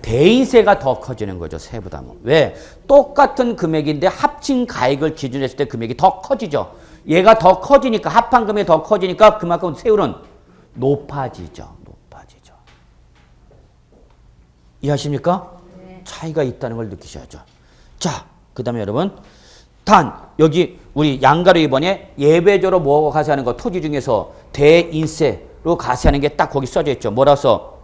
대인세가 더 커지는 거죠. 세부담은. 왜? 똑같은 금액인데 합친 가액을 기준으로 했을 때 금액이 더 커지죠. 얘가 더 커지니까 합한 금액이 더 커지니까 그만큼 세율은 높아지죠. 높아지죠. 이해하십니까? 네. 차이가 있다는 걸 느끼셔야죠. 자, 그 다음에 여러분 여기 우리 양가로 2번에 예외적으로 뭐 과세하는 거 토지 중에서 대인세로 과세하는 게 딱 거기 써져 있죠. 뭐라서?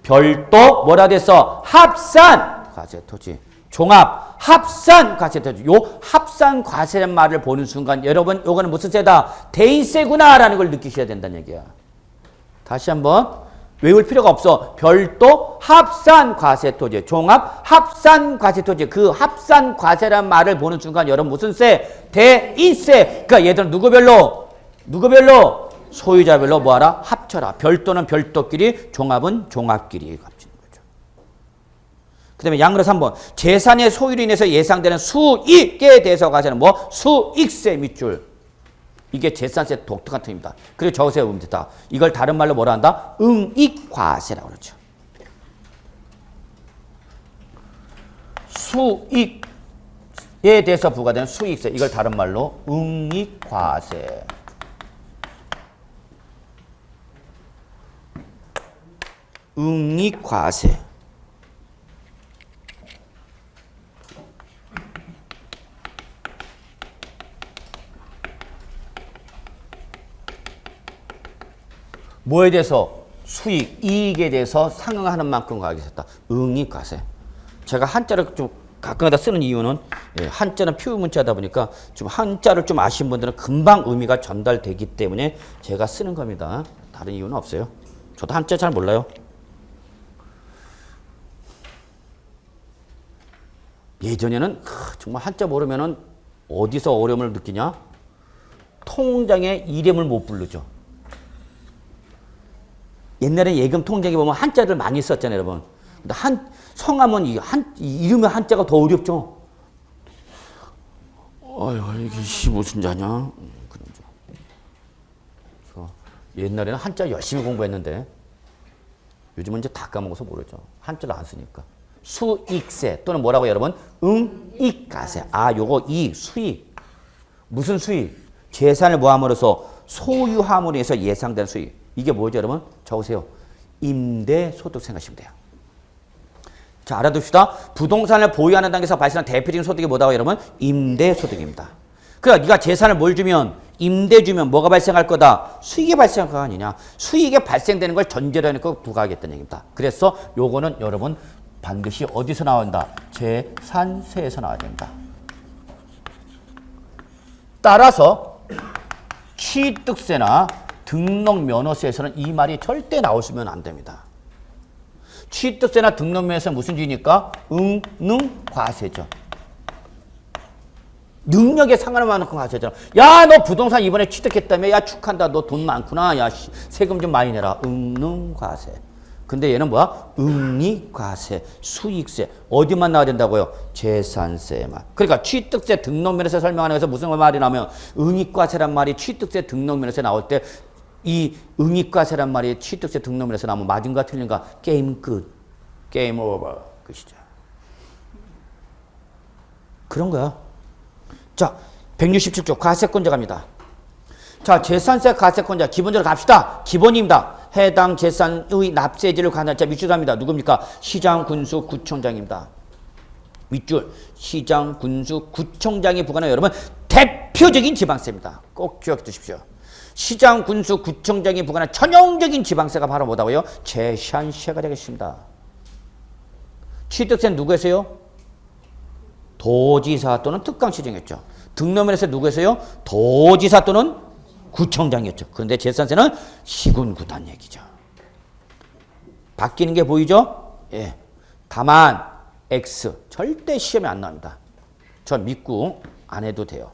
별도 뭐라 됐어? 합산 과세 토지. 종합 합산 과세 토지. 요 합산 과세라는 말을 보는 순간 여러분 요거는 무슨 세다? 대인세구나라는 걸 느끼셔야 된다는 얘기야. 다시 한번 외울 필요가 없어. 별도 합산 과세 토지. 종합 합산 과세 토지. 그 합산 과세라는 말을 보는 순간 여러분 무슨 세? 대인세. 그러니까 얘들은 누구별로? 소유자별로 뭐하라? 합쳐라. 별도는 별도끼리, 종합은 종합끼리 합치는 거죠. 그 다음에 양으로 3번. 재산의 소유로 인해서 예상되는 수익에 대해서 과세는 뭐? 수익세 밑줄. 이게 재산세 독특한 term입니다. 그리고 적어서 외우면 된다. 이걸 다른 말로 뭐라 한다? 응익과세라고 그러죠. 수익에 대해서 부과되는 수익세. 이걸 다른 말로 응익과세. 응익과세. 뭐에 대해서? 수익, 이익에 대해서 상응하는 만큼 가격했다. 응익과세. 제가 한자를 좀 가끔가다 쓰는 이유는 한자는 표현 문자다 보니까 좀 한자를 좀 아시는 분들은 금방 의미가 전달되기 때문에 제가 쓰는 겁니다. 다른 이유는 없어요. 저도 한자 잘 몰라요. 예전에는 정말 한자 모르면은 어디서 어려움을 느끼냐? 통장에 이름을 못 부르죠. 옛날에 예금 통장에 보면 한자를 많이 썼잖아요, 여러분. 근데 성함은 이름의 한자가 더 어렵죠. 이게 무슨 자냐? 그래서 옛날에는 한자 열심히 공부했는데 요즘은 이제 다 까먹어서 모르죠. 한자를 안 쓰니까. 수익세 또는 뭐라고 여러분? 응익과세. 요거 수익. 무슨 수익? 재산을 모함으로써 소유함으로 해서 예상된 수익. 이게 뭐죠, 여러분? 적으세요. 임대소득 생각하시면 돼요. 자, 알아둡시다. 부동산을 보유하는 단계에서 발생한 대표적인 소득이 뭐다고 여러분? 임대소득입니다. 그러니까 네가 재산을 뭘 주면? 임대 주면 뭐가 발생할 거다? 수익이 발생할 거 아니냐? 수익이 발생되는 걸 전제로 해놓고 부과하겠다는 얘기입니다. 그래서 요거는 여러분 반드시 어디서 나온다? 재산세에서 나와야 된다. 따라서 취득세나 등록면허세에서는 이 말이 절대 나오시면 안 됩니다. 취득세나 등록면허세는 무슨 주의니까? 능과세죠. 능력에 상관없는 만큼 과세잖아. 야, 너 부동산 이번에 취득했다며? 야, 축한다. 너 돈 많구나. 야, 세금 좀 많이 내라. 능과세. 근데 얘는 뭐야? 응익과세, 수익세. 어디만 나와야 된다고요? 재산세만. 그러니까 취득세, 등록면허세 설명하는 거에서 무슨 말이 나오면 응익과세란 말이 취득세, 등록면허세 나올 때 이 응익과세란 말이 취득세, 등록면허세 나오면 맞은가 틀린가? 게임 끝. 게임 오버. 끝이죠. 그런 거야. 자, 167조 과세권자 갑니다. 자, 재산세 과세권자 기본적으로 갑시다. 기본입니다. 해당 재산의 납세지를 관할 자 밑줄 갑니다. 누굽니까? 시장, 군수, 구청장입니다. 밑줄. 시장, 군수, 구청장이 부과하는 여러분 대표적인 지방세입니다. 꼭 기억해 두십시오. 시장, 군수, 구청장이 부과하는 전형적인 지방세가 바로 뭐다고요? 재산세가 되겠습니다. 취득세는 누구에서요? 도지사 또는 특강시정이었죠. 등록면허세 누구에서요? 도지사 또는 구청장이었죠. 그런데 재산세는 시군구단 얘기죠. 바뀌는 게 보이죠? 예. 다만 X 절대 시험에 안 나옵니다. 저 믿고 안 해도 돼요.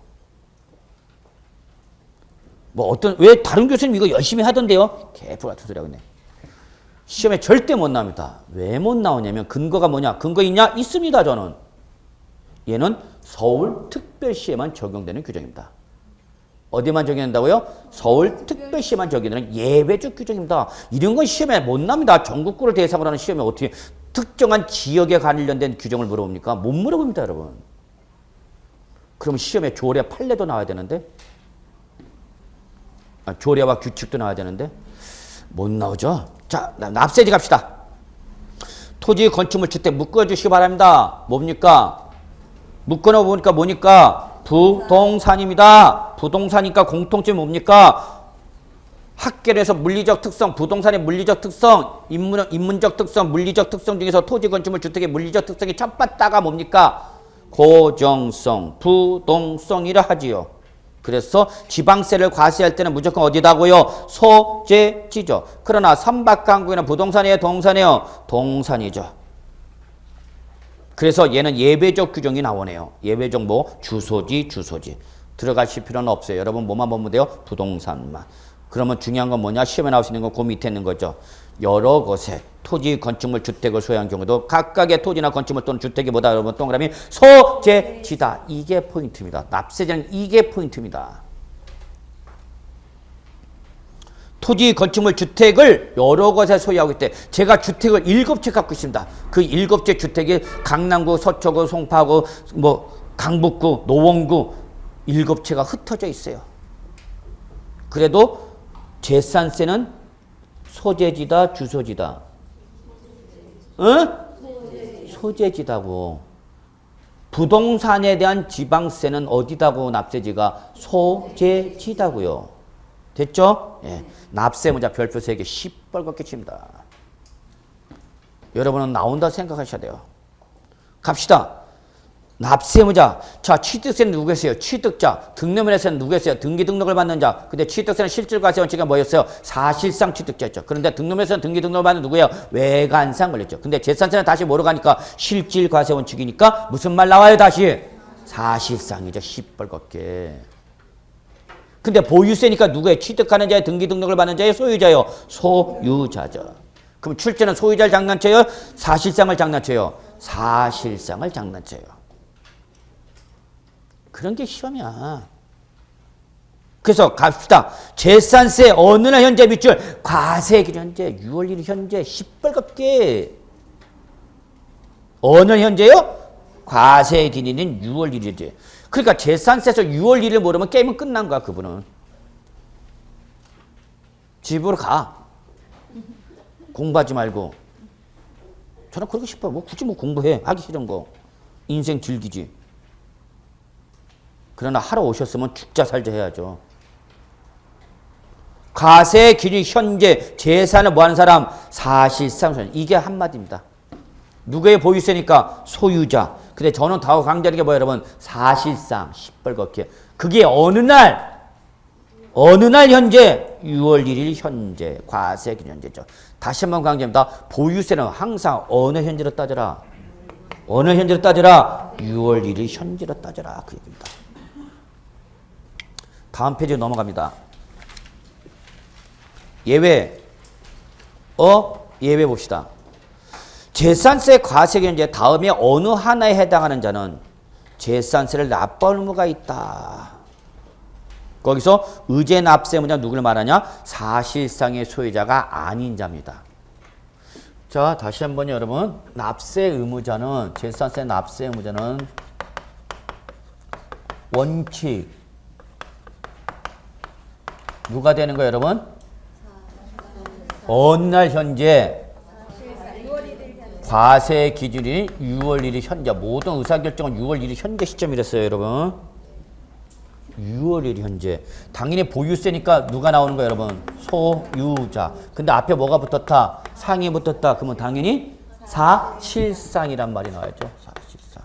왜 다른 교수님 이거 열심히 하던데요? 개뿔 같은 소리 하고 있네. 시험에 절대 못 나옵니다. 왜 못 나오냐면 근거가 뭐냐? 근거 있냐? 있습니다, 저는. 얘는 서울특별시에만 적용되는 규정입니다. 어디만 적용된다고요? 서울특별시에만 적용되는 예외적 규정입니다. 이런 건 시험에 못 납니다. 전국구를 대상으로 하는 시험에 어떻게 특정한 지역에 관련된 규정을 물어봅니까? 못 물어봅니다, 여러분. 그럼 시험에 조례 판례도 나와야 되는데, 조례와 규칙도 나와야 되는데 못 나오죠. 자, 납세지 갑시다. 토지, 건축물, 주택 묶어주시기 바랍니다. 뭡니까? 묶어놓어 보니까 뭐니까? 부동산입니다. 부동산이니까 공통점이 뭡니까? 학계에서 물리적 특성, 부동산의 물리적 특성, 인문적 특성, 물리적 특성 중에서 토지, 건축물, 주택의 물리적 특성이 첫 받다가 뭡니까? 고정성, 부동성이라 하지요. 그래서 지방세를 과세할 때는 무조건 어디다고요? 소재지죠. 그러나 선박강국이나 부동산이에요, 동산이에요? 동산이죠. 그래서 얘는 예외적 규정이 나오네요. 예외적 뭐? 주소지. 들어가실 필요는 없어요. 여러분 뭐만 보면 돼요? 부동산만. 그러면 중요한 건 뭐냐? 시험에 나올 수 있는 건 그 밑에 있는 거죠. 여러 곳에 토지, 건축물, 주택을 소유한 경우도 각각의 토지나 건축물 또는 주택이 뭐다? 여러분 동그라미 소재지다. 이게 포인트입니다. 납세자는 이게 포인트입니다. 토지, 건축물, 주택을 여러 곳에 소유하고 있대. 제가 주택을 7채 갖고 있습니다. 그 7채 주택이 강남구, 서초구, 송파구, 뭐 강북구, 노원구 7채가 흩어져 있어요. 그래도 재산세는 소재지다, 주소지다? 응? 소재지다고. 부동산에 대한 지방세는 어디다고 납세지가? 소재지다고요. 됐죠? 예. 납세문자 별표 3개 시뻘겋게 칩니다. 여러분은 나온다 생각하셔야 돼요. 갑시다. 납세무자. 자, 취득세는 누구겠어요? 취득자. 등록면에서는 누구겠어요? 등기등록을 받는 자. 근데 취득세는 실질과세 원칙은 뭐였어요? 사실상 취득자였죠. 그런데 등록면에서는 등기등록을 받는 누구예요? 외관상 걸렸죠. 근데 재산세는 다시 뭐로 가니까 실질과세 원칙이니까 무슨 말 나와요 다시? 사실상이죠. 시뻘겋게. 근데 보유세니까 누구예요? 취득하는 자의 등기등록을 받는 자의 소유자요? 소유자죠. 그럼 출제는 소유자를 장난쳐요? 사실상을 장난쳐요? 사실상을 장난쳐요. 그런 게 시험이야. 그래서 갑시다. 재산세 어느 날 현재 밑줄? 과세기준 현재 6월 1일 현재 시뻘겋게. 어느 현재요? 과세기준인 6월 1일이지. 그러니까 재산세에서 6월 1일 모르면 게임은 끝난 거야. 그분은. 집으로 가. 공부하지 말고. 저는 그러고 싶어요. 뭐 굳이 뭐 공부해. 하기 싫은 거. 인생 즐기지. 그러나 하러 오셨으면 죽자 살자 해야죠. 과세 기준 현재 재산을 뭐 하는 사람? 사실상 이게 한마디입니다. 누구의 보유세니까? 소유자. 근데 저는 다 강조하는 게 뭐예요, 여러분? 사실상 시뻘겋게. 그게 어느 날 현재 6월 1일 현재 과세 기준 현재죠. 다시 한번 강조합니다. 보유세는 항상 어느 현재로 따져라? 어느 현재로 따져라? 6월 1일 현재로 따져라. 그 얘기입니다. 다음 페이지 넘어갑니다. 예외. 예외 봅시다. 재산세 과세기준제 다음에 어느 하나에 해당하는 자는 재산세를 납부할 의무가 있다. 거기서 의제 납세무자 누구를 말하냐? 사실상의 소유자가 아닌 자입니다. 자, 다시 한번요, 여러분. 납세 의무자는, 재산세 납세 의무자는 원칙. 누가 되는 거예요, 여러분? 어느 날 현재 과세 기준이 6월 1일 현재. 모든 의사결정은 6월 1일 현재 시점이랬어요, 여러분. 6월 1일 현재. 당연히 보유세니까 누가 나오는 거예요, 여러분? 소유자. 근데 앞에 뭐가 붙었다? 상이 붙었다. 그러면 당연히 사실상이란 말이 나와야죠. 사실상.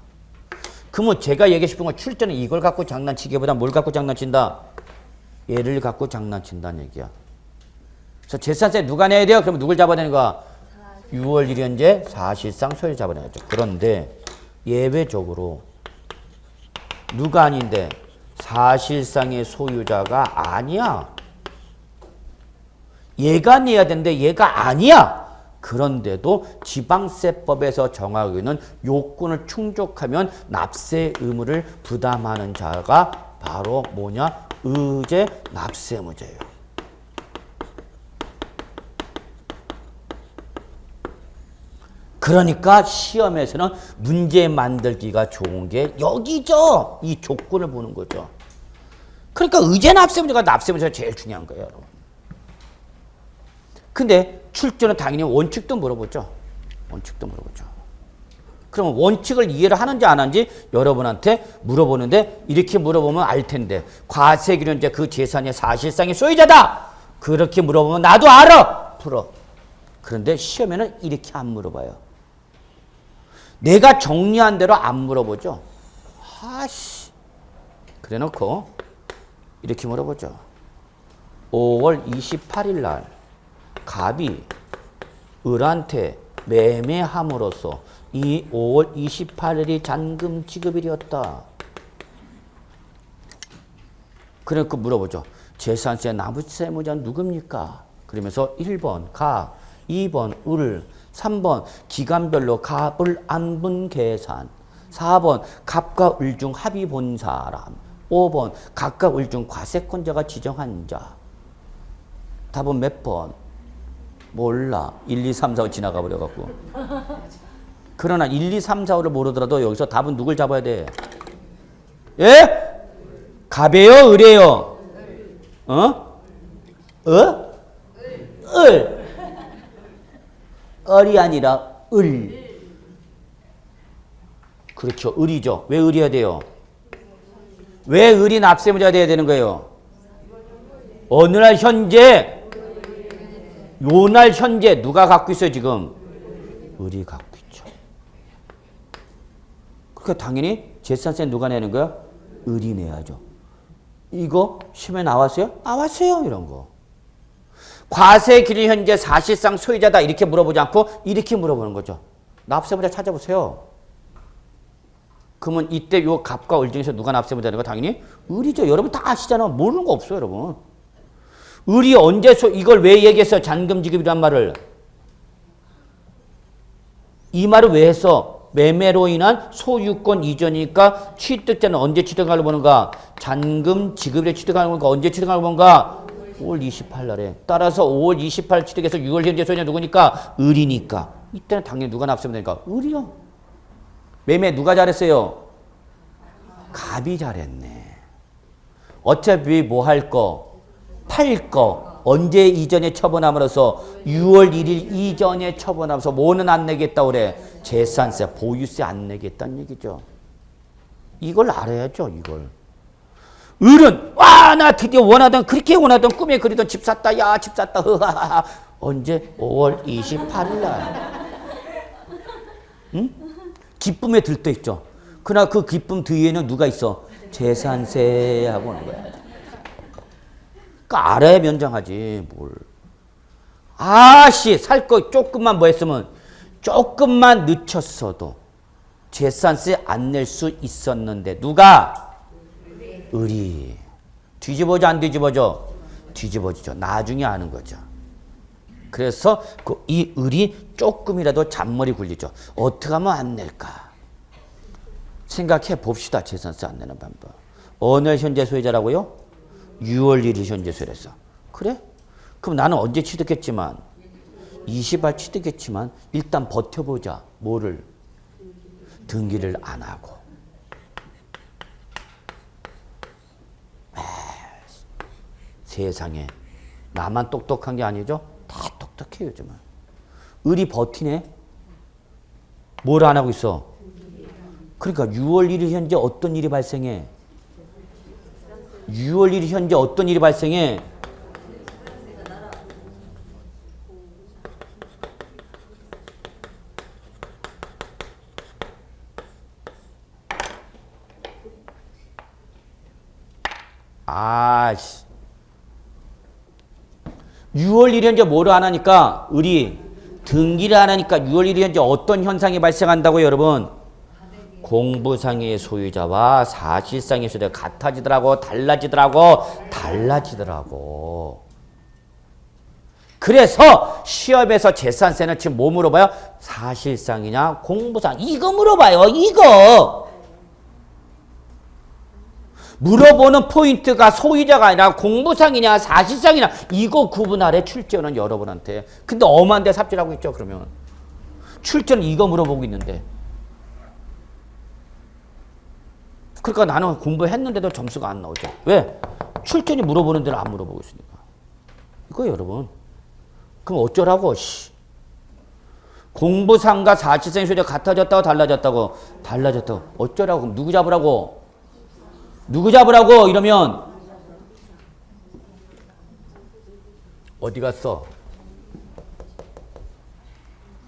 그러면 제가 얘기하고 싶은 건 출제는 이걸 갖고 장난치기보다 뭘 갖고 장난친다? 얘를 갖고 장난친다는 얘기야. 그래서 재산세 누가 내야 돼요? 그러면 누굴 잡아내는 거야? 6월 1일 현재 사실상 소유를 잡아내야죠. 그런데 예외적으로 누가 아닌데 사실상의 소유자가 아니야. 얘가 내야 되는데 얘가 아니야. 그런데도 지방세법에서 정하고 있는 요건을 충족하면 납세 의무를 부담하는 자가 바로 뭐냐? 의제 납세무자예요. 그러니까 시험에서는 문제 만들기가 좋은 게 여기죠. 이 조건을 보는 거죠. 그러니까 의제 납세 문제가 납세 문제가 제일 중요한 거예요, 여러분. 근데 출제는 당연히 원칙도 물어보죠. 원칙도 물어보죠. 그러면 원칙을 이해를 하는지 안 하는지 여러분한테 물어보는데 이렇게 물어보면 알 텐데 과세기련자 그 재산의 사실상의 소유자다. 그렇게 물어보면 나도 알아. 풀어. 그런데 시험에는 이렇게 안 물어봐요. 내가 정리한 대로 안 물어보죠. 아씨. 그래 놓고 이렇게 물어보죠. 5월 28일 날 갑이 을한테 매매함으로써 이 5월 28일이 잔금 지급일이었다. 그러니까 물어보죠. 재산세 납부세무자는 누굽니까? 그러면서 1번 가, 2번 을, 3번 기간별로 갑을 안분 계산, 4번 갑과 을 중 합의 본 사람, 5번 갑과 을 중 과세권자가 지정한 자. 답은 몇 번? 몰라. 1, 2, 3, 4, 5 지나가 버려갖고. 그러나 1, 2, 3, 4, 5를 모르더라도 여기서 답은 누굴 잡아야 돼? 예? 갑이에요? 을이에요? 어? 을. 을이 아니라 을. 그렇죠. 을이죠. 왜 을이어야 돼요? 왜 을이 납세무자가 돼야 되는 거예요? 어느 날 현재 요날 현재 누가 갖고 있어요 지금? 을이 갖고 있죠. 그러니까 당연히 재산세 누가 내는 거야? 을이 내야죠. 이거 시험에 나왔어요? 나왔어요 이런 거. 과세 기준 현재 사실상 소유자다 이렇게 물어보지 않고 이렇게 물어보는 거죠. 납세무자 찾아보세요. 그러면 이때 요 갑과 을 중에서 누가 납세무자는 거 당연히 을이죠. 여러분 다 아시잖아. 모르는 거 없어요 여러분. 을이 언제 이걸 왜 얘기했어요? 잔금지급이란 말을. 이 말을 왜 했어? 매매로 인한 소유권 이전이니까 취득자는 언제 취득하려고 보는가? 잔금지급에 취득하려고 보는가? 언제 취득하려고 보는가? 5월 28일 날에. 따라서 5월 28일 취득해서 6월 현재 소유자 누구니까? 을이니까. 이때는 당연히 누가 납세되니까? 을이요. 매매 누가 잘했어요? 갑이 잘했네. 어차피 뭐 할 거? 팔 거. 언제 이전에 처분함으로써 6월 1일 이전에 처분하면서 뭐는 안 내겠다 그래? 재산세, 보유세 안 내겠다는 얘기죠. 이걸 알아야죠, 이걸. 을은 와, 나 드디어 원하던 그렇게 원하던 꿈에 그리던 집 샀다. 야, 집 샀다. 흐하하하. 언제? 5월 28일 날. 응? 기쁨에 들떠 있죠. 그러나 그 기쁨 뒤에는 누가 있어? 재산세 하고 오는 거야. 그러니까 알아야 면장하지 뭘. 아씨 살 거 조금만 뭐 했으면 조금만 늦췄어도 재산세 안 낼 수 있었는데 누가? 을이. 뒤집어져 안 뒤집어져? 뒤집어지죠. 나중에 아는 거죠. 그래서 이 을이 조금이라도 잔머리 굴리죠. 어떻게 하면 안 낼까? 생각해 봅시다. 재산세 안 내는 방법. 어느 현재 소유자라고요? 6월 1일 현재 소유했어. 그래? 그럼 나는 언제 취득했지만 20일 취득했지만 일단 버텨보자. 뭐를? 등기를 안 하고. 세상에 나만 똑똑한 게 아니죠? 다 똑똑해 요즘은. 을이 버티네? 뭘 안 하고 있어? 그러니까 6월 1일 현재 어떤 일이 발생해? 6월 1일 현재 어떤 일이 발생해? 아씨. 6월 1일 현재 뭐를 안 하니까? 을이 등기를 안 하니까 6월 1일 현재 어떤 현상이 발생한다고요, 여러분? 공부상의 소유자와 사실상의 소유자가 같아지더라고, 달라지더라고. 그래서 시험에서 재산세는 지금 뭐 물어봐요? 사실상이냐, 공부상. 이거 물어봐요, 이거. 물어보는 포인트가 소유자가 아니라 공부상이냐 사실상이냐 이거 구분하래 출제는 여러분한테. 근데 엄한데 삽질하고 있죠 그러면. 출전 이거 물어보고 있는데. 그러니까 나는 공부했는데도 점수가 안 나오죠. 왜? 출전이 물어보는 데는 안 물어보고 있으니까. 이거 여러분. 그럼 어쩌라고? 씨. 공부상과 사실상의 소유자가 같아졌다고 달라졌다고? 달라졌다고. 어쩌라고? 그럼 누구 잡으라고? 누구 잡으라고? 이러면 어디 갔어?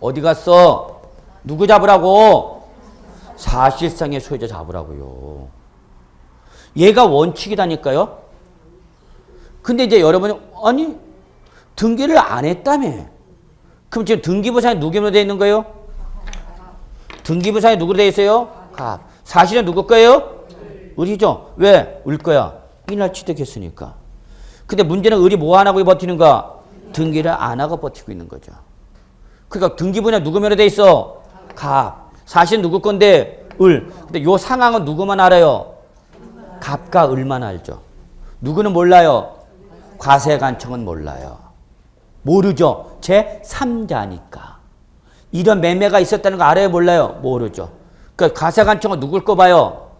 어디 갔어? 누구 잡으라고? 사실상의 소유자 잡으라고요. 얘가 원칙이다니까요. 근데 이제 여러분이 아니 등기를 안 했다며. 그럼 지금 등기부상에 누구로 되어 있는 거예요? 등기부상에 누구로 되어 있어요? 갑. 사실은 누구 거예요? 을이죠. 왜? 을 거야. 이날 취득했으니까. 근데 문제는 을이 뭐 안 하고 버티는가? 등기를 안 하고 버티고 있는 거죠. 그러니까 등기부에 누구 면에 돼 있어? 갑. 사실은 누구 건데? 을. 근데 요 상황은 누구만 알아요? 갑과 을만 알죠. 누구는 몰라요? 과세관청은 몰라요. 모르죠. 제3자니까. 이런 매매가 있었다는 거 알아요? 몰라요? 모르죠. 그러니까 과세관청은 누굴 거 봐요?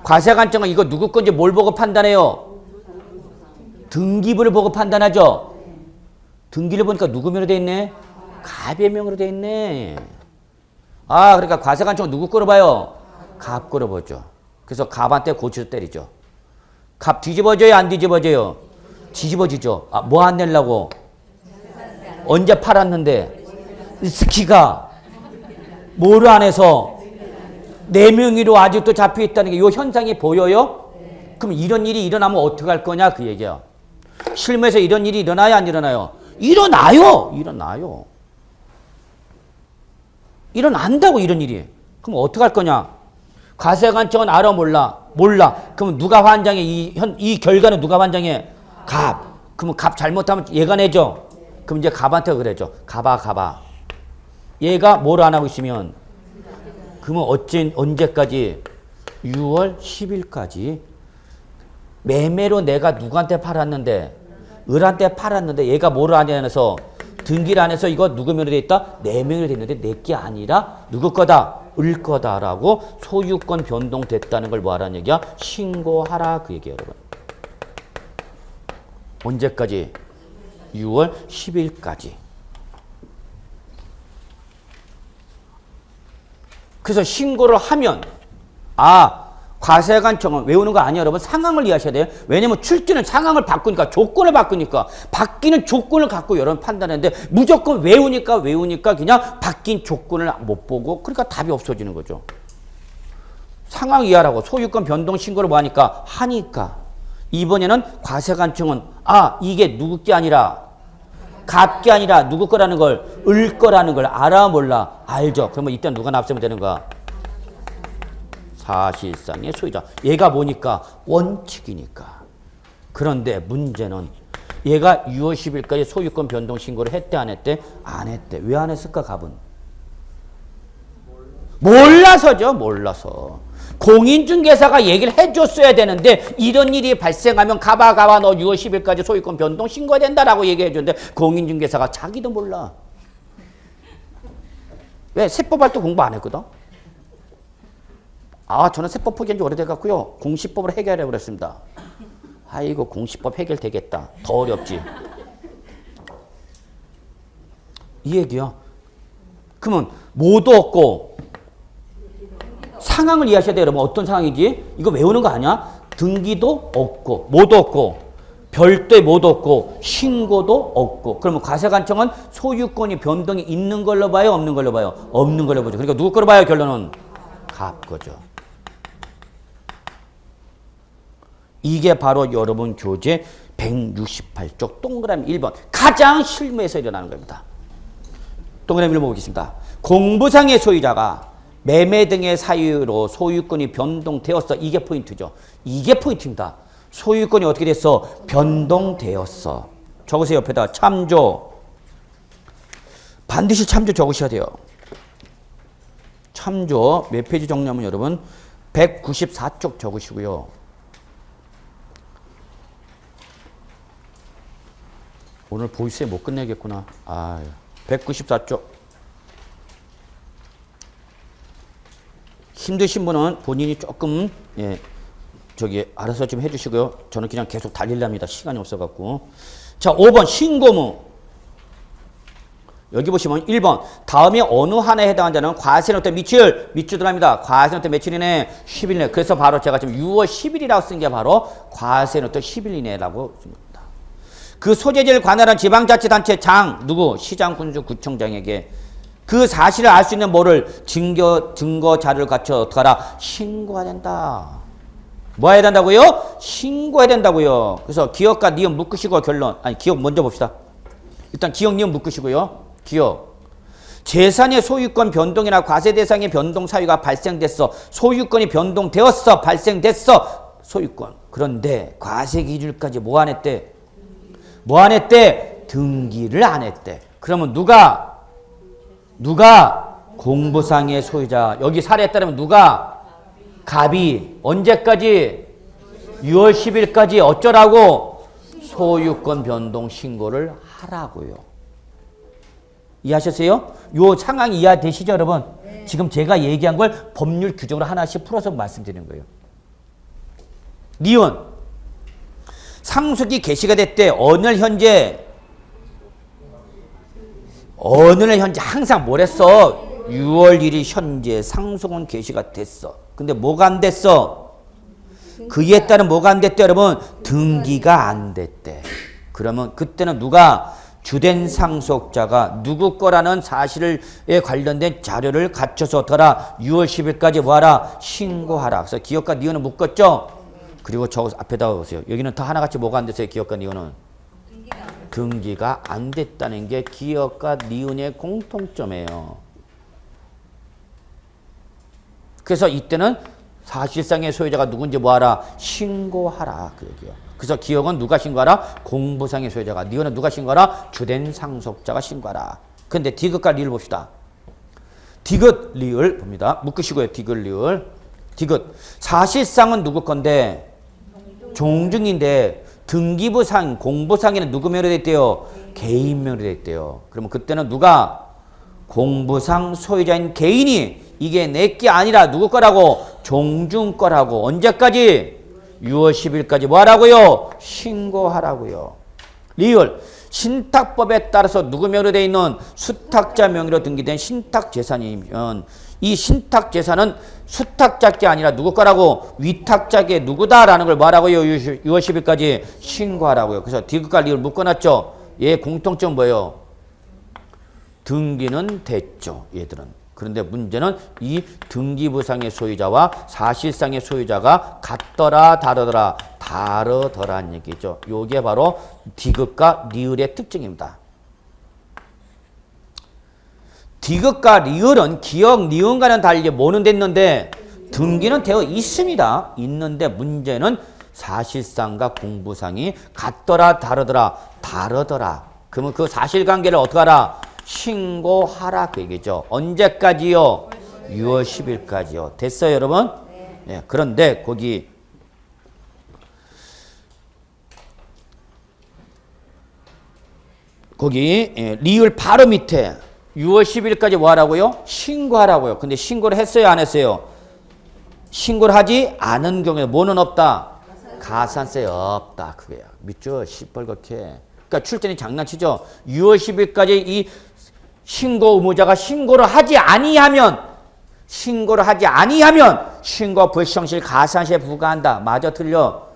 과세관청은 이거 누구 건지 뭘 보고 판단해요? 등기부를 보고 판단하죠. 등기를 보니까 누구 명으로 돼 있네? 갑의 명으로 돼 있네. 아, 그러니까 과세관청은 누구 거로 봐요? 갑 거로 보죠. 그래서 갑한테 고치서 때리죠. 갑 뒤집어져요? 안 뒤집어져요? 뒤집어지죠. 아, 뭐 안 내려고? 언제 팔았는데? 스키가 뭐를 안 해서 내 명의로 아직도 잡혀 있다는 게 이 현상이 보여요? 그럼 이런 일이 일어나면 어떻게 할 거냐 그 얘기야. 실무에서 이런 일이 일어나요? 안 일어나요? 일어나요. 일어나요. 일어난다고 이런 일이. 그럼 어떻게 할 거냐? 과세관청은 알아 몰라? 몰라. 그럼 누가 환장해? 이 결과는 누가 환장해? 갑. 그러면 갑 잘못하면 얘가 내죠. 그럼 이제 갑한테 그래죠. 갑아. 얘가 뭘 안 하고 있으면 그러면 언제까지? 6월 10일까지 매매로 내가 누구한테 팔았는데 을한테 팔았는데 얘가 뭐를 안 해서 등기를 안 해서 이거 누구 명의로 돼 있다? 내 명의로 돼 있는데 내 게 아니라 누구 거다? 을 거다라고 소유권 변동됐다는 걸 뭐 하라는 얘기야? 신고하라 그 얘기예요 여러분. 언제까지? 6월 10일까지. 그래서 신고를 하면 과세관청은 외우는 거 아니에요 여러분. 상황을 이해하셔야 돼요. 왜냐면 출제는 상황을 바꾸니까 조건을 바꾸니까 바뀌는 조건을 갖고 여러분 판단하는데 무조건 외우니까 그냥 바뀐 조건을 못 보고 그러니까 답이 없어지는 거죠. 상황 이해하라고 소유권 변동 신고를 뭐 하니까 이번에는 과세관청은 이게 누구 게 아니라 갑 게 아니라 누구 거라는 걸 을 거라는 걸 알아 몰라? 알죠. 그러면 이때 누가 납세면 되는 거야? 사실상의 소유자. 얘가 뭐니까? 원칙이니까. 그런데 문제는 얘가 6월 10일까지 소유권 변동 신고를 했대 안 했대? 안 했대. 왜 안 했을까 갑은? 몰라서죠. 몰라서. 공인중개사가 얘기를 해줬어야 되는데 이런 일이 발생하면 가봐 너 6월 10일까지 소유권 변동 신고해야 된다라고 얘기해 줬는데 공인중개사가 자기도 몰라. 왜? 세법할 때 공부 안 했거든. 저는 세법 포기한 지 오래돼갖고요. 공시법으로 해결해 버렸습니다. 아이고 공시법 해결되겠다. 더 어렵지. 이 얘기야. 그러면 뭐도 없고 상황을 이해하셔야 돼요. 여러분 어떤 상황이지? 이거 외우는 거 아니야? 등기도 없고 뭐도 없고 별도의 뭐도 없고 신고도 없고 그러면 과세관청은 소유권이 변동이 있는 걸로 봐요? 없는 걸로 봐요? 없는 걸로 보죠. 그러니까 누구 걸로 봐요? 결론은 갑 거죠. 이게 바로 여러분 교재 168쪽 동그라미 1번 가장 실무에서 일어나는 겁니다. 동그라미 1번 보겠습니다. 공부상의 소유자가 매매 등의 사유로 소유권이 변동되었어. 이게 포인트죠. 이게 포인트입니다. 소유권이 어떻게 됐어? 변동되었어. 적으세요. 옆에다 참조. 반드시 참조 적으셔야 돼요. 참조 몇 페이지 정리하면 여러분 194쪽 적으시고요. 오늘 보이스에 못 끝내겠구나. 194쪽. 힘드신 분은 본인이 조금 저기 알아서 좀 해주시고요. 저는 그냥 계속 달리랍니다. 시간이 없어갖고. 자, 5번 신고무. 여기 보시면 1번 다음에 어느 한에 해당한 자는 과세노트 며칠 들어갑니다. 과세노트 며칠이네? 10일이네. 그래서 바로 제가 지금 6월 10일이라고 쓴 게 바로 과세노트 10일이네라고 쓴 겁니다. 그 소재지를 관할한 지방자치단체 장 누구? 시장, 군수, 구청장에게 그 사실을 알 수 있는 뭐를 증거 자료를 갖춰 어떡하라? 신고해야 된다. 뭐 해야 된다고요? 신고해야 된다고요. 그래서 기억과 니은 묶으시고 결론. 아니 기억 먼저 봅시다. 일단 기억 니은 묶으시고요. 기억. 재산의 소유권 변동이나 과세 대상의 변동 사유가 발생됐어. 소유권이 변동되었어. 발생됐어. 소유권. 그런데 과세 기준까지 뭐 안 했대? 뭐 안 했대? 등기를 안 했대. 그러면 누가 공부상의 소유자. 여기 사례에 따르면 누가? 갑이. 언제까지? 6월 10일까지 어쩌라고? 소유권 변동 신고를 하라고요. 이해하셨어요? 요 상황이 이해되시죠, 여러분? 네. 지금 제가 얘기한 걸 법률 규정으로 하나씩 풀어서 말씀드리는 거예요. 니은. 상속이 개시가 됐대. 어느 날 현재 항상 뭐랬어? 6월 1일 현재 상속은 개시가 됐어. 근데 뭐가 안 됐어? 그에 따른 뭐가 안 됐대, 여러분? 등기가 안 됐대. 그러면 그때는 누가? 주된 상속자가 누구 거라는 사실에 관련된 자료를 갖춰서 더라 6월 10일까지 뭐하라? 신고하라. 그래서 기억과 니은은 묶었죠? 그리고 저 앞에다 보세요. 여기는 다 하나같이 뭐가 안 됐어요? 기억과 니은은? 등기가 안 됐다는 게 기억과 니은의 공통점이에요. 그래서 이때는 사실상의 소유자가 누군지 뭐하라? 신고하라. 그 얘기예요. 그래서 기억은 누가 신고하라? 공부상의 소유자가. 니은은 누가 신고하라? 주된 상속자가 신고하라. 근데 디귿과 리을 봅시다. 디귿, 리을 봅니다. 묶으시고요. 디귿, 리을. 디귿. 사실상은 누구 건데? 종중인데 등기부상, 공부상에는 누구 명의로 됐대요? 개인 명의로 됐대요. 그러면 그때는 누가? 공부상 소유자인 개인이 이게 내 게 아니라 누구 거라고? 종중 거라고. 언제까지? 6월 10일까지 뭐 하라고요? 신고하라고요. 리을. 신탁법에 따라서 누구 명의로 되어 있는 수탁자 명의로 등기된 신탁재산이면 이 신탁재산은 수탁자께 아니라 누구 거라고? 위탁자께 누구다라는 걸 뭐하라고요? 6월 10일까지 신고하라고요. 그래서 디귿과 리을 묶어놨죠. 얘 공통점 뭐예요? 등기는 됐죠. 얘들은. 그런데 문제는 이 등기부상의 소유자와 사실상의 소유자가 같더라 다르더라. 다르더라는 얘기죠. 요게 바로 디귿과 리을의 특징입니다. 디귿과 리을은 기억, 니은과는 달리 뭐는 됐는데 등기는 되어 있습니다. 있는데 문제는 사실상과 공부상이 같더라 다르더라. 다르더라. 그러면 그 사실관계를 어떻게 하라? 신고하라 그 얘기죠. 언제까지요? 6월 10일까지요. 됐어요, 여러분? 네. 그런데 거기 리을 바로 밑에 6월 10일까지 뭐 하라고요? 신고하라고요. 근데 신고를 했어요, 안 했어요? 신고를 하지 않은 경우에 뭐는 없다? 가산세 없다. 그거야. 믿죠? 시뻘겋게. 그러니까 출전이 장난치죠. 6월 10일까지 이 신고 의무자가 신고를 하지 아니하면 신고 불성실 가산세 부과한다. 맞아, 틀려?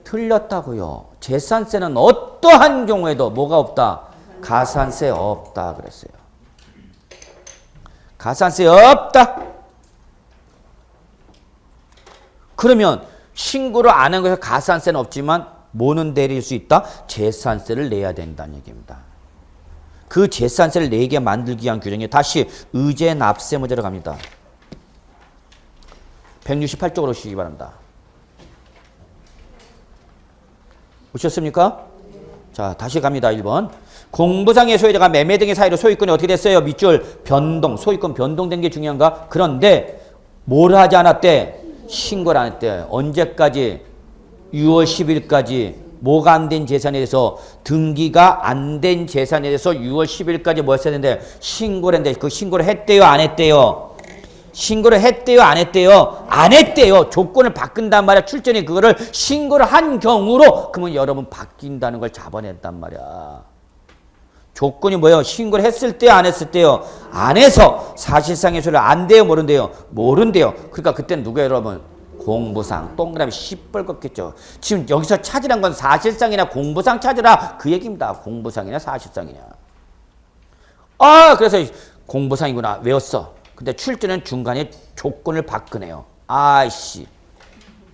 틀렸다고요. 재산세는 어떠한 경우에도 뭐가 없다? 가산세 없다 그랬어요. 가산세 없다. 그러면 신고를 안 한 것에 가산세는 없지만 뭐는 내릴 수 있다? 재산세를 내야 된다는 얘기입니다. 그 재산세를 내게 만들기 위한 규정이 다시 의제 납세 문제로 갑니다. 168쪽으로 오시기 바랍니다. 오셨습니까? 자, 다시 갑니다. 1번. 공부상의 소유자가 매매 등의 사유로 소유권이 어떻게 됐어요? 밑줄 변동, 소유권 변동된 게 중요한가? 그런데 뭘 하지 않았대? 신고를 안 했대. 언제까지? 6월 10일까지. 뭐가 안 된 재산에 대해서 등기가 안 된 재산에 대해서 6월 10일까지 뭐 했어야 되는데 신고를 했는데 그 신고를 했대요, 안 했대요? 신고를 했대요, 안 했대요? 안 했대요. 조건을 바꾼단 말이야. 출전이 그거를 신고를 한 경우로 그러면 여러분 바뀐다는 걸 잡아낸단 말이야. 조건이 뭐예요? 신고를 했을 때요, 안 했을 때요? 안 해서 사실상의 소리를 안 돼요, 모른대요? 모른대요. 그러니까 그때는 누구예요, 여러분? 공부상. 동그라미 시뻘겋겠죠. 지금 여기서 찾으란 건 사실상이나 공부상 찾으라 그 얘기입니다. 공부상이나 사실상이냐. 아, 그래서 공부상이구나. 외웠어. 근데 출전은 중간에 조건을 바꾸네요. 아이씨.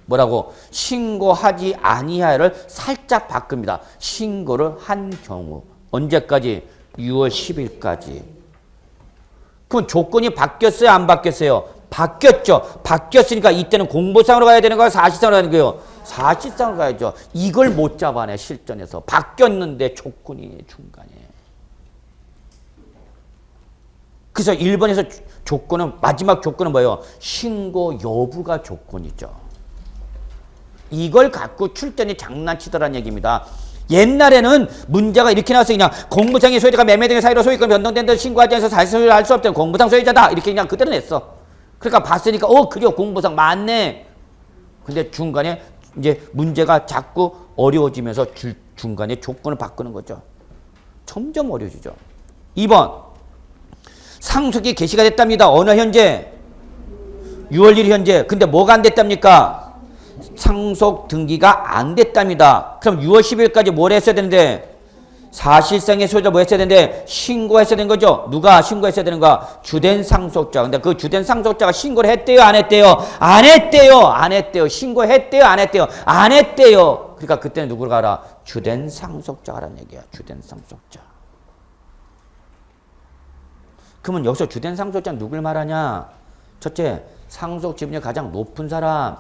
뭐라고? 신고하지 아니하를 살짝 바꿉니다. 신고를 한 경우. 언제까지? 6월 10일까지. 그럼 조건이 바뀌었어요? 안 바뀌었어요? 바뀌었죠. 바뀌었으니까 이때는 공부상으로 가야 되는 거야? 사실상으로 가야 되는 거예요? 사실상으로 가야죠. 이걸 못 잡아내, 실전에서. 바뀌었는데 조건이 중간에. 그래서 1번에서 조건은, 마지막 조건은 뭐예요? 신고 여부가 조건이죠. 이걸 갖고 출전이 장난치더란 얘기입니다. 옛날에는 문제가 이렇게 나왔어요. 그냥 공부상의 소유자가 매매 등의 사유로 소유권 변동된 데 신고하지 않아서 사실 소유를 할 수 없다는 공부상 소유자다. 이렇게 그냥 그대로 냈어. 그러니까 봤으니까 그래요. 공부상 맞네. 근데 중간에 이제 문제가 자꾸 어려워지면서 중간에 조건을 바꾸는 거죠. 점점 어려워지죠. 2번. 상속이 개시가 됐답니다. 어느 현재? 6월 1일 현재. 근데 뭐가 안 됐답니까? 상속 등기가 안 됐답니다. 그럼 6월 10일까지 뭘 했어야 되는데? 사실상의 소유자 뭐 했어야 되는데? 신고했어야 되는 거죠. 누가 신고했어야 되는가? 주된 상속자. 근데 그 주된 상속자가 신고를 했대요, 안 했대요? 안 했대요, 안 했대요. 신고했대요, 안 했대요? 안 했대요. 그러니까 그때는 누구를 가라? 주된 상속자라는 얘기야. 주된 상속자. 그러면 여기서 주된 상속자는 누굴 말하냐? 첫째, 상속 지분이 가장 높은 사람.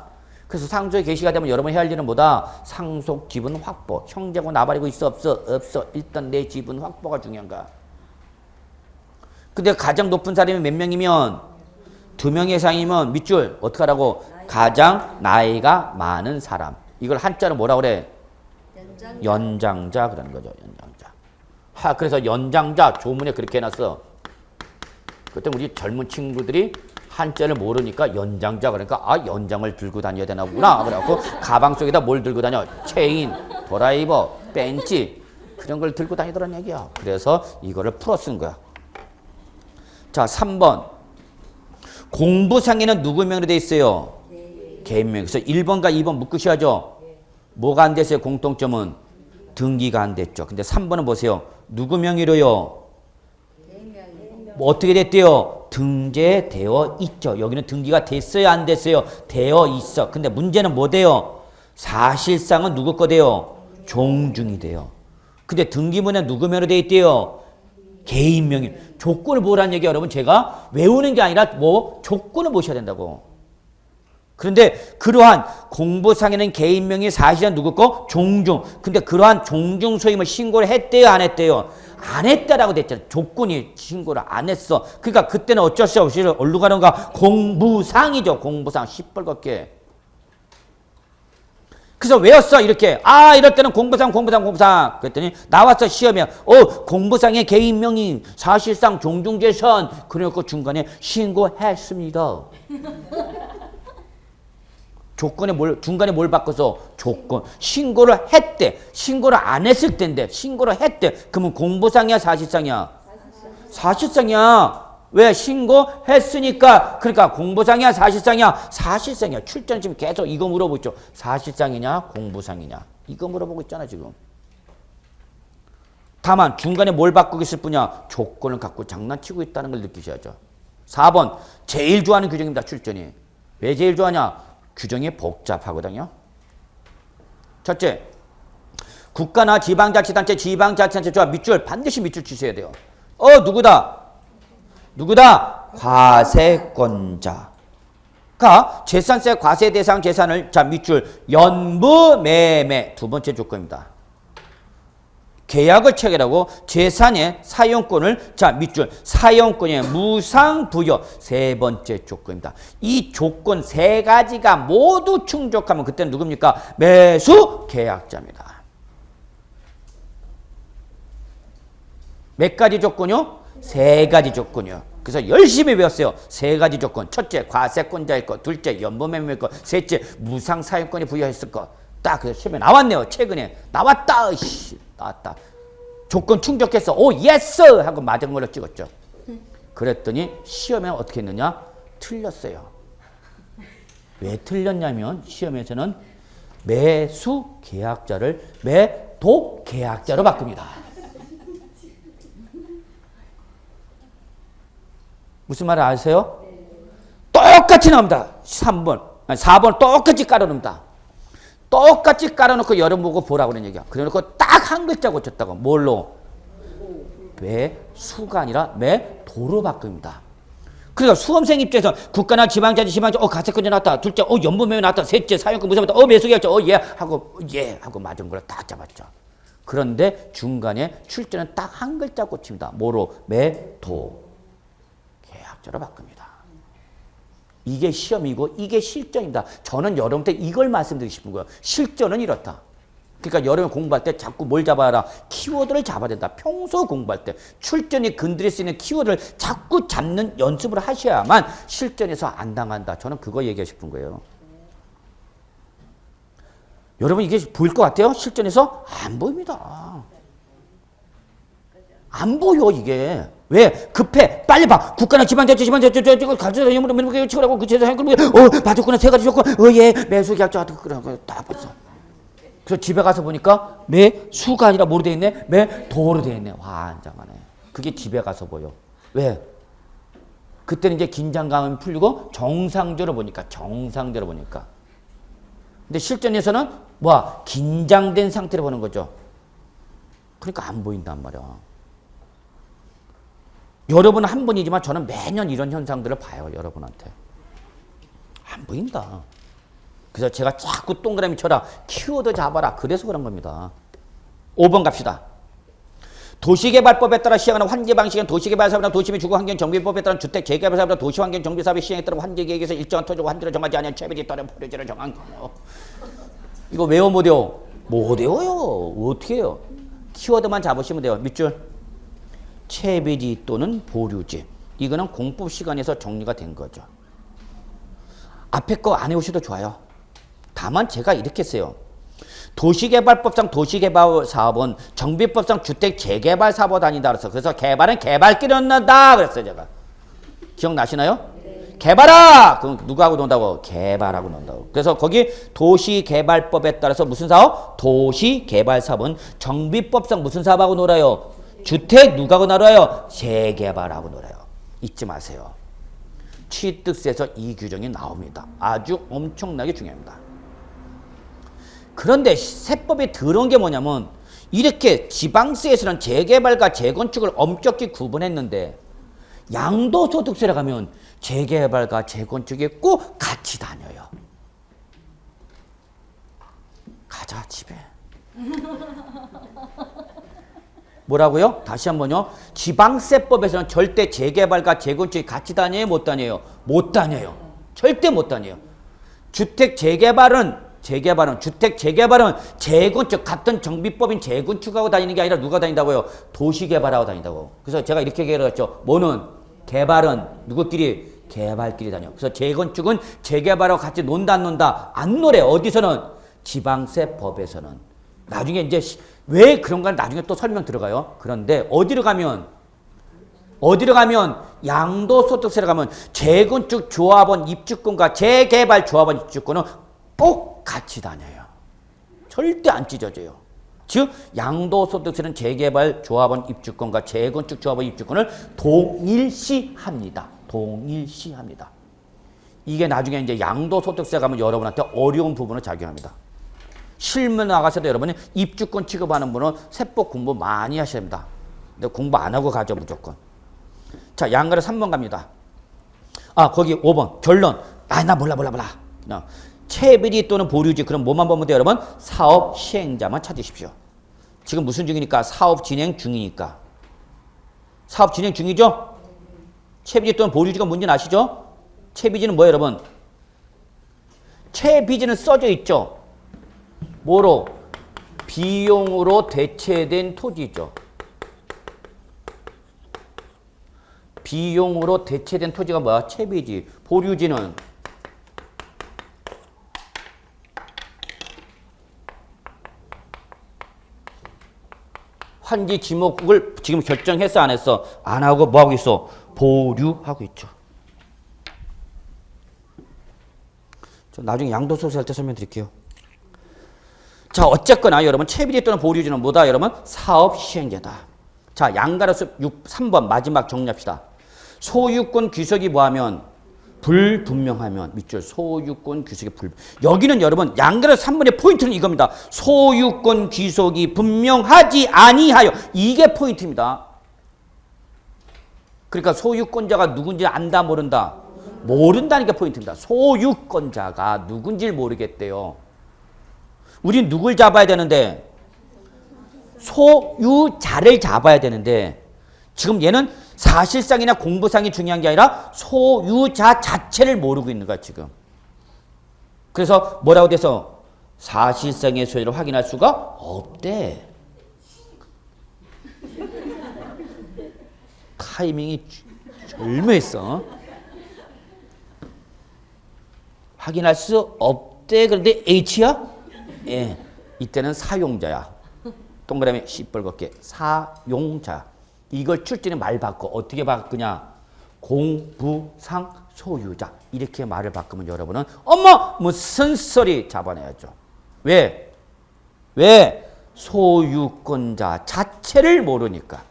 그래서 상속이 개시가 되면 여러분이 해야 할 일은 뭐다? 상속 지분 확보. 형제고 나발이고 있어 없어? 없어. 일단 내 지분 확보가 중요한 거야. 근데 가장 높은 사람이 몇 명이면? 2명 이상이면 밑줄 어떻게 하라고? 가장 나이가 많은 사람. 이걸 한자로 뭐라 그래? 연장자 그러는 거죠. 연장자. 그래서 연장자 조문에 그렇게 해놨어. 그때 우리 젊은 친구들이 한자를 모르니까 연장자 그러니까 연장을 들고 다녀야 되나 보구나. 그래갖고 가방 속에다 뭘 들고 다녀? 체인, 드라이버, 벤치 그런 걸 들고 다니더란 얘기야. 그래서 이거를 풀어 쓴 거야. 자, 3번. 공부상에는 누구 명으로 돼 있어요? 개인명. 그래서 1번과 2번 묶으셔야죠. 뭐가 안 됐어요? 공통점은 등기가 안 됐죠. 근데 3번은 보세요. 누구 명의로요? 뭐 어떻게 됐대요? 등재되어 있죠. 여기는 등기가 됐어요, 안 됐어요? 되어 있어. 근데 문제는 뭐 돼요? 사실상은 누구 거 돼요? 종중이 돼요. 근데 등기문에 누구 명으로 돼 있대요? 개인 명의. 조건을 보라는 얘기 여러분 제가 외우는 게 아니라 조건을 보셔야 된다고. 그런데 그러한 공부상에는 개인 명의 사실은 누구 거? 종중. 근데 그러한 종중 소임을 신고를 했대요, 안 했대요? 안 했다라고 됐잖아요. 조건이 신고를 안 했어. 그러니까 그때는 어쩔 수 없이 어디로 가는가? 공부상이죠. 공부상. 시뻘겋게. 그래서 외웠어. 이렇게. 이럴 때는 공부상. 그랬더니 나왔어. 시험에. 공부상의 개인명의 사실상 종중재산. 그래놓고 중간에 신고했습니다. 중간에 뭘 바꿔서? 조건. 신고를 했대. 신고를 안 했을 텐데. 신고를 했대. 그러면 공부상이야, 사실상이야? 사실상이야. 왜? 신고했으니까. 그러니까 공부상이야, 사실상이야? 사실상이야. 출전 지금 계속 이거 물어보고 있죠. 사실상이냐, 공부상이냐. 이거 물어보고 있잖아, 지금. 다만 중간에 뭘 바꾸고 있을 뿐이야? 조건을 갖고 장난치고 있다는 걸 느끼셔야죠. 4번. 제일 좋아하는 규정입니다, 출전이. 왜 제일 좋아하냐? 규정이 복잡하거든요. 첫째, 국가나 지방자치단체, 지방자치단체 밑줄 반드시 밑줄 치셔야 돼요. 누구다? 과세권자가 재산세 과세 대상 재산을 밑줄 연부매매 두 번째 조건입니다. 계약을 체결하고 재산의 사용권을 밑줄 사용권의 무상부여 세 번째 조건입니다. 이 조건 세 가지가 모두 충족하면 그때는 누굽니까? 매수 계약자입니다. 몇 가지 조건이요? 세 가지 조건이요. 그래서 열심히 배웠어요. 세 가지 조건. 첫째, 과세권자일 것. 둘째, 연범매매일 것. 셋째, 무상사용권이 부여했을 것. 딱 그래서 시험에 나왔네요. 최근에. 나왔다. 나왔다. 조건 충족했어. 오, 예스! 하고 맞은 걸로 찍었죠. 그랬더니 시험에 어떻게 했느냐? 틀렸어요. 왜 틀렸냐면 시험에서는 매수 계약자를 매도 계약자로 바꿉니다. 무슨 말을 아세요? 똑같이 나옵니다. 4번 똑같이 깔아놓습니다. 똑같이 깔아놓고 여러분 보고 보라고 그런 얘기야. 그래놓고 딱 한 글자 고쳤다고. 뭘로? 매수가 아니라 매도로 바꿉니다. 그러니까 수험생 입장에서 국가나 지방자치 가세권자 나왔다. 둘째 연봉매매 나왔다. 셋째 사용권 무상 나왔다. 매수계약자 예 하고 맞은 걸 딱 잡았죠. 그런데 중간에 출제는 딱 한 글자 꽂힙니다. 뭐로? 매도 계약자로 바꿉니다. 이게 시험이고 이게 실전입니다. 저는 여러분한테 이걸 말씀드리고 싶은 거예요. 실전은 이렇다. 그러니까 여러분 공부할 때 자꾸 뭘 잡아라? 키워드를 잡아야 된다. 평소 공부할 때 출전이 건드릴 수 있는 키워드를 자꾸 잡는 연습을 하셔야만 실전에서 안 당한다. 저는 그거 얘기하고 싶은 거예요. 여러분 이게 보일 것 같아요? 실전에서? 안 보입니다. 안 보여 이게. 왜? 급해. 빨리 봐. 국가나 지방자치 가져다 연봉매매 치고라고 그 제도 현금 받았구나. 세 가지 조건. 예 매수 계약자 그러고 다 봤어. 그래서 집에 가서 보니까 매수가 아니라 뭐로 돼 있네? 매도로 돼 있네. 환장하네. 그게 집에 가서 보여. 왜? 그때는 이제 긴장감이 풀리고 정상적으로 보니까. 근데 실전에서는 긴장된 상태로 보는 거죠. 그러니까 안 보인단 말이야. 여러분은 한 분이지만 저는 매년 이런 현상들을 봐요. 여러분한테. 안 보인다. 그래서 제가 자꾸 동그라미 쳐라. 키워드 잡아라. 그래서 그런 겁니다. 5번 갑시다. 도시개발법에 따라 시행하는 환제 방식은 도시개발사업이나 도시민 주거환경정비법에 따른 주택재개발사업이나 도시환경정비사업의 시행에 따른 환제계획에서 일정한 토지와 환지를 정하지 않은 최비지 또는 포류지를 정한 경우. 이거 외워 못 외워? 못 외워요. 어떻게 해요? 키워드만 잡으시면 돼요. 밑줄. 채비지 또는 보류지. 이거는 공법 시간에서 정리가 된 거죠. 앞에 거 안 해오셔도 좋아요. 다만 제가 이렇게 써요. 도시개발법상 도시개발사업은 정비법상 주택재개발사업으로 다닌다 그래서 개발은 개발끼리 논다 그랬어요. 제가. 기억나시나요? 네. 개발아! 그럼 누구하고 논다고? 개발하고 논다고. 그래서 거기 도시개발법에 따라서 무슨 사업? 도시개발사업은 정비법상 무슨 사업하고 놀아요? 주택 누구하고 놀아요? 재개발하고 놀아요. 잊지 마세요. 취득세에서 이 규정이 나옵니다. 아주 엄청나게 중요합니다. 그런데 세법에 들어온 게 뭐냐면 이렇게 지방세에서는 재개발과 재건축을 엄격히 구분했는데 양도소득세를 가면 재개발과 재건축이 꼭 같이 다녀요. 가자 집에. 뭐라고요? 다시 한번요. 지방세법에서는 절대 재개발과 재건축이 같이 다녀요? 못 다녀요? 못 다녀요. 절대 못 다녀요. 주택 재개발은 재건축 같은 정비법인 재건축하고 다니는 게 아니라 누가 다닌다고요? 도시개발하고 다닌다고. 그래서 제가 이렇게 얘기했죠. 뭐는? 개발은 누구끼리? 개발끼리 다녀. 그래서 재건축은 재개발하고 같이 논다 안 논다? 안 노래. 어디서는? 지방세법에서는. 나중에 이제 왜 그런가 나중에 또 설명 들어가요. 그런데 어디로 가면 양도소득세로 가면 재건축 조합원 입주권과 재개발 조합원 입주권은 꼭 같이 다녀요. 절대 안 찢어져요. 즉 양도소득세는 재개발 조합원 입주권과 재건축 조합원 입주권을 동일시합니다. 이게 나중에 이제 양도소득세 가면 여러분한테 어려운 부분을 작용합니다. 실무 나가서도 여러분이 입주권 취급하는 분은 세법 공부 많이 하셔야 됩니다. 근데 공부 안 하고 가죠 무조건. 자 양가를 3번 갑니다. 거기 5번 결론. 나 몰라. 채비지 또는 보류지. 그럼 뭐만 보면 돼요 여러분? 사업 시행자만 찾으십시오. 지금 무슨 중이니까? 사업 진행 중이니까. 사업 진행 중이죠? 채비지 또는 보류지가 뭔지 아시죠? 채비지는 뭐예요 여러분? 채비지는 써져 있죠? 뭐로? 비용으로 대체된 토지죠. 비용으로 대체된 토지가 뭐야? 채비지. 보류지는 환지 지목을 지금 결정했어 안 했어? 안 하고 뭐 하고 있어? 보류하고 있죠. 저 나중에 양도소득세 할 때 설명드릴게요. 자, 어쨌거나 여러분 채비지 또는 보류지는 뭐다? 여러분 사업 시행자다. 자, 양가로서 3번 마지막 정리합시다. 소유권 귀속이 뭐하면? 불분명하면. 밑줄 소유권 귀속이 여기는 여러분 양가로서 3번의 포인트는 이겁니다. 소유권 귀속이 분명하지 아니하여. 이게 포인트입니다. 그러니까 소유권자가 누군지 안다 모른다? 모른다는 게 포인트입니다. 소유권자가 누군지를 모르겠대요. 우린 누굴 잡아야 되는데? 소유자를 잡아야 되는데 지금 얘는 사실상이나 공부상이 중요한 게 아니라 소유자 자체를 모르고 있는 거야 지금. 그래서 뭐라고 돼서 사실상의 소유를 확인할 수가 없대. 타이밍이 절묘했어. 확인할 수 없대. 그런데 H야? 예, 이때는 사용자야. 동그라미 시뻘겋게 사용자. 이걸 출제는 말 바꿔. 어떻게 바꾸냐? 공부상 소유자. 이렇게 말을 바꾸면 여러분은 어머 무슨 소리 잡아내야죠. 왜? 왜? 소유권자 자체를 모르니까.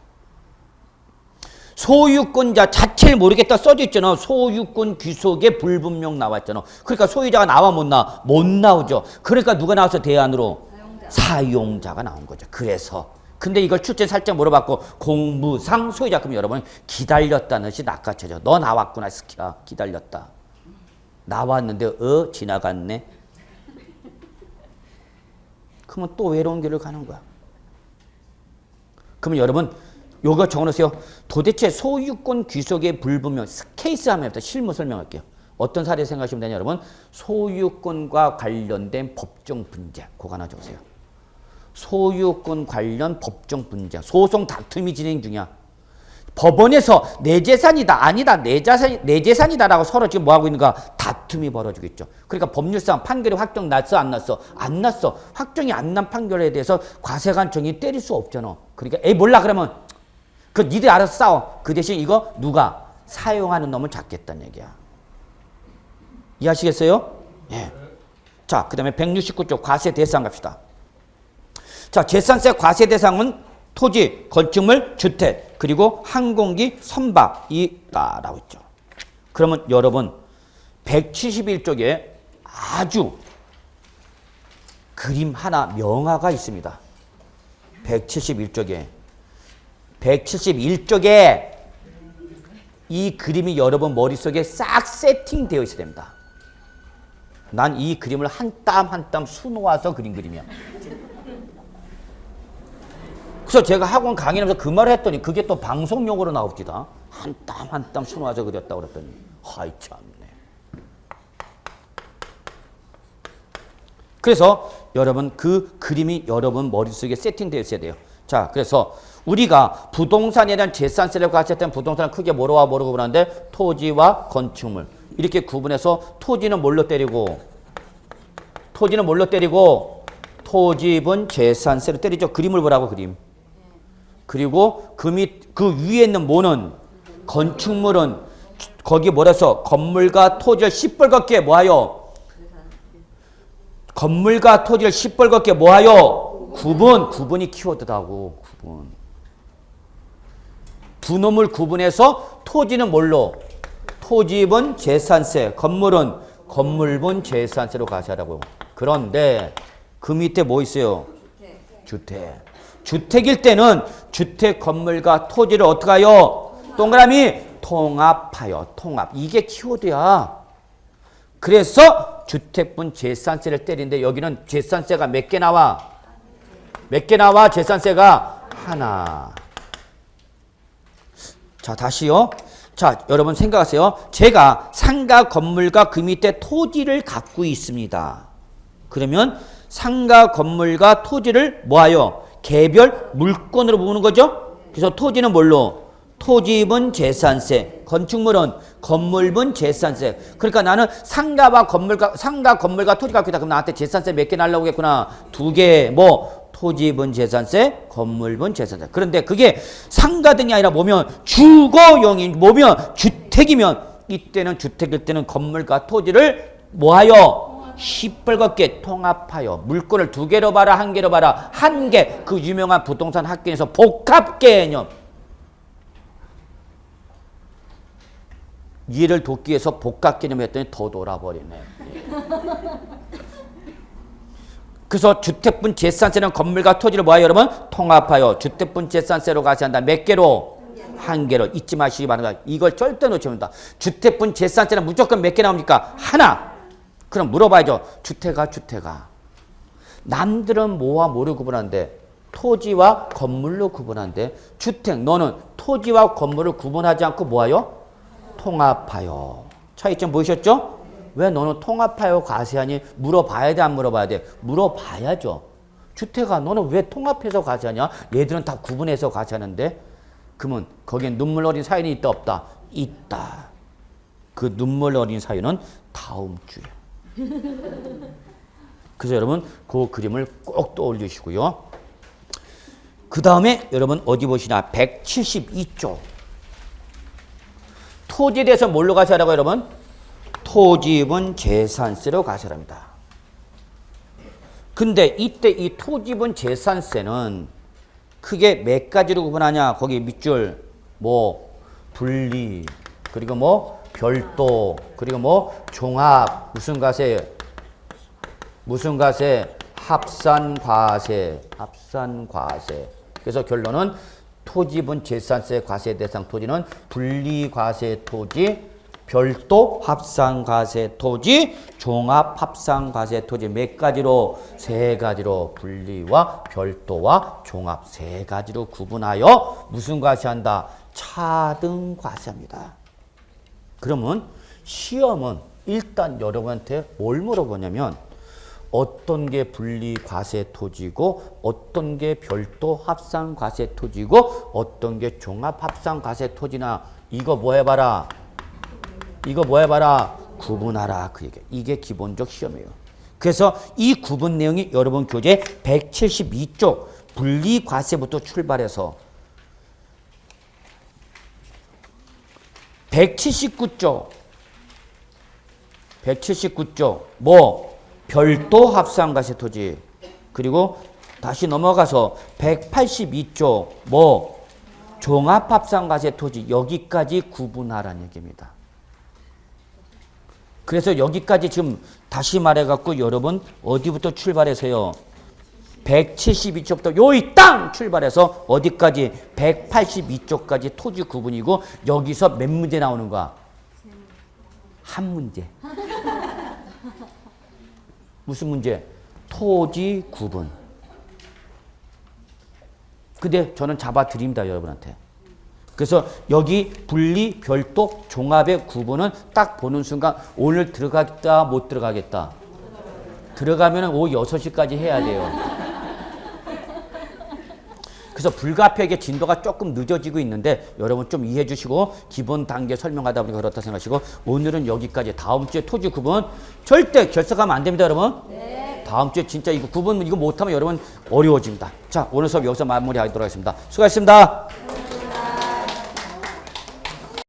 소유권자 자체를 모르겠다 써져 있잖아. 소유권 귀속에 불분명 나왔잖아. 그러니까 소유자가 나와 못 나와? 못 나오죠. 그러니까 누가 나와서 대안으로? 사용자가 나온 거죠. 그래서 근데 이걸 출제 살짝 물어봤고 공부상 소유자. 그럼 여러분 기다렸다는 뜻이 낚아채죠. 너 나왔구나 스키야. 기다렸다. 나왔는데 지나갔네. 그러면 또 외로운 길을 가는 거야. 그러면 여러분 요거 적어놓으세요. 도대체 소유권 귀속의 불분명 케이스 하면부터 실무 설명할게요. 어떤 사례 생각하시면 되냐 여러분. 소유권과 관련된 법정 분쟁. 그거 하나 적으세요. 소유권 관련 법정 분쟁. 소송 다툼이 진행 중이야. 법원에서 내 재산이다 아니다 내 재산이다라고 서로 지금 뭐하고 있는가? 다툼이 벌어지고 있죠. 그러니까 법률상 판결이 확정 났어 안 났어? 안 났어. 확정이 안 난 판결에 대해서 과세관청이 때릴 수 없잖아. 그러니까 에이 몰라 그러면 그 니들 알아서 싸워. 그 대신 이거 누가? 사용하는 놈을 잡겠다는 얘기야. 이해하시겠어요? 예. 자, 그 다음에 169쪽 과세 대상 갑시다. 자, 재산세 과세 대상은 토지, 건축물, 주택, 그리고 항공기, 선박이 나오고 있죠. 그러면 여러분 171쪽에 아주 그림 하나 명화가 있습니다. 171쪽에 이 그림이 여러분 머릿속에 싹 세팅되어 있어야 됩니다. 난 이 그림을 한 땀 한 땀 수놓아서 그린 그림이야. 그래서 제가 학원 강의하면서 그 말을 했더니 그게 또 방송용어로 나옵니다. 한 땀 한 땀 수놓아서 그렸다고 그랬더니 하이 참네. 그래서 여러분 그 그림이 여러분 머릿속에 세팅되어 있어야 돼요. 자, 그래서 우리가 부동산에 대한 재산세를 과세할 때는 부동산을 크게 뭐로와 뭐로 구분하는데 토지와 건축물. 이렇게 구분해서 토지는 뭘로 때리고 토지분 재산세로 때리죠. 그림을 보라고 그림. 그리고 그 위에 있는 뭐는 건축물은 거기 뭐라서 건물과 토지를 시뻘겋게 뭐하여? 건물과 토지를 시뻘겋게 뭐하여? 구분이 키워드다고. 구분. 두 놈을 구분해서 토지는 뭘로? 토지분 재산세, 건물은 건물분 재산세로 과세하라고. 그런데 그 밑에 뭐 있어요? 주택. 주택일 때는 주택 건물과 토지를 어떻게 하여? 동그라미 통합하여. 통합. 이게 키워드야. 그래서 주택분 재산세를 때리는데 여기는 재산세가 몇 개 나와? 몇 개 나와? 재산세가 하나. 자, 다시요. 자, 여러분 생각하세요. 제가 상가 건물과 그 밑에 토지를 갖고 있습니다. 그러면 상가 건물과 토지를 뭐하여? 개별 물건으로 보는 거죠? 그래서 토지는 뭘로? 토지분 재산세, 건축물은 건물분 재산세. 그러니까 나는 상가와 건물과 토지 갖고 있다. 그럼 나한테 재산세 몇 개 날라고 겠구나. 2개. 뭐 토지분 재산세, 건물분 재산세. 그런데 그게 상가 등이 아니라 뭐면 주거용이 뭐면 주택이면 이때는 주택일 때는 건물과 토지를 뭐하여? 시뻘겋게 통합하여. 물건을 2개로 봐라, 1개로 봐라. 1개. 그 유명한 부동산 학계에서 복합 개념. 이해를 돕기 위해서 복합 개념 했더니 더 돌아버리네. 그래서 주택분 재산세는 건물과 토지를 뭐하여 여러분? 통합하여 주택분 재산세로 가세한다. 몇 개로? 1개로. 잊지 마시기 바랍니다. 이걸 절대 놓치면 된다. 주택분 재산세는 무조건 몇 개 나옵니까? 하나. 그럼 물어봐야죠. 주택아. 남들은 뭐와 뭐를 구분하는데? 토지와 건물로 구분하는데 주택 너는 토지와 건물을 구분하지 않고 뭐하여? 통합하여. 차이점 보이셨죠? 왜 너는 통합하여 과세하니? 물어봐야 돼, 안 물어봐야 돼? 물어봐야죠. 주택아, 너는 왜 통합해서 과세하냐? 얘들은 다 구분해서 과세하는데? 그러면 거기에 눈물 어린 사연이 있다, 없다? 있다. 그 눈물 어린 사연은 다음 주에. 그래서 여러분 그 그림을 꼭 떠올리시고요. 그 다음에 여러분 어디 보시나? 172쪽. 토지에 대해서 뭘로 과세하라고 여러분? 토지분 재산세로 과세합니다. 근데 이때 이 토지분 재산세는 크게 몇 가지로 구분하냐? 거기 밑줄 뭐 분리, 그리고 뭐 별도, 그리고 뭐 종합, 무슨 과세, 합산과세. 그래서 결론은 토지분 재산세 과세 대상 토지는 분리과세 토지, 별도 합산과세 토지, 종합 합산과세 토지. 몇 가지로? 3가지로. 분리와 별도와 종합 3가지로 구분하여 무슨 과세한다? 차등 과세합니다. 그러면 시험은 일단 여러분한테 뭘 물어보냐면 어떤 게 분리과세 토지고 어떤 게 별도 합산과세 토지고 어떤 게 종합합산과세 토지나 이거 뭐 해봐라. 구분하라. 그 얘기. 이게 기본적 시험이에요. 그래서 이 구분 내용이 여러분 교재 172쪽 분리과세부터 출발해서 179쪽 뭐 별도 합산과세 토지. 그리고 다시 넘어가서 182쪽 뭐 종합합산과세 토지. 여기까지 구분하라는 얘기입니다. 그래서 여기까지 지금 다시 말해갖고 여러분 어디부터 출발해서요? 172쪽부터 요이 땅 출발해서 어디까지? 182쪽까지 토지 구분이고 여기서 몇 문제 나오는 거야? 한 문제. 무슨 문제? 토지 구분. 근데 저는 잡아드립니다, 여러분한테. 그래서 여기 분리, 별도, 종합의 구분은 딱 보는 순간 오늘 들어가겠다, 못 들어가겠다. 들어가면 오후 6시까지 해야 돼요. 그래서 불가피하게 진도가 조금 늦어지고 있는데 여러분 좀 이해해 주시고 기본 단계 설명하다 보니까 그렇다 생각하시고 오늘은 여기까지. 다음 주에 토지 구분 절대 결석하면 안 됩니다, 여러분. 네. 다음 주에 진짜 이거 구분 이거 못하면 여러분 어려워집니다. 자, 오늘 수업 여기서 마무리하도록 하겠습니다. 수고하셨습니다.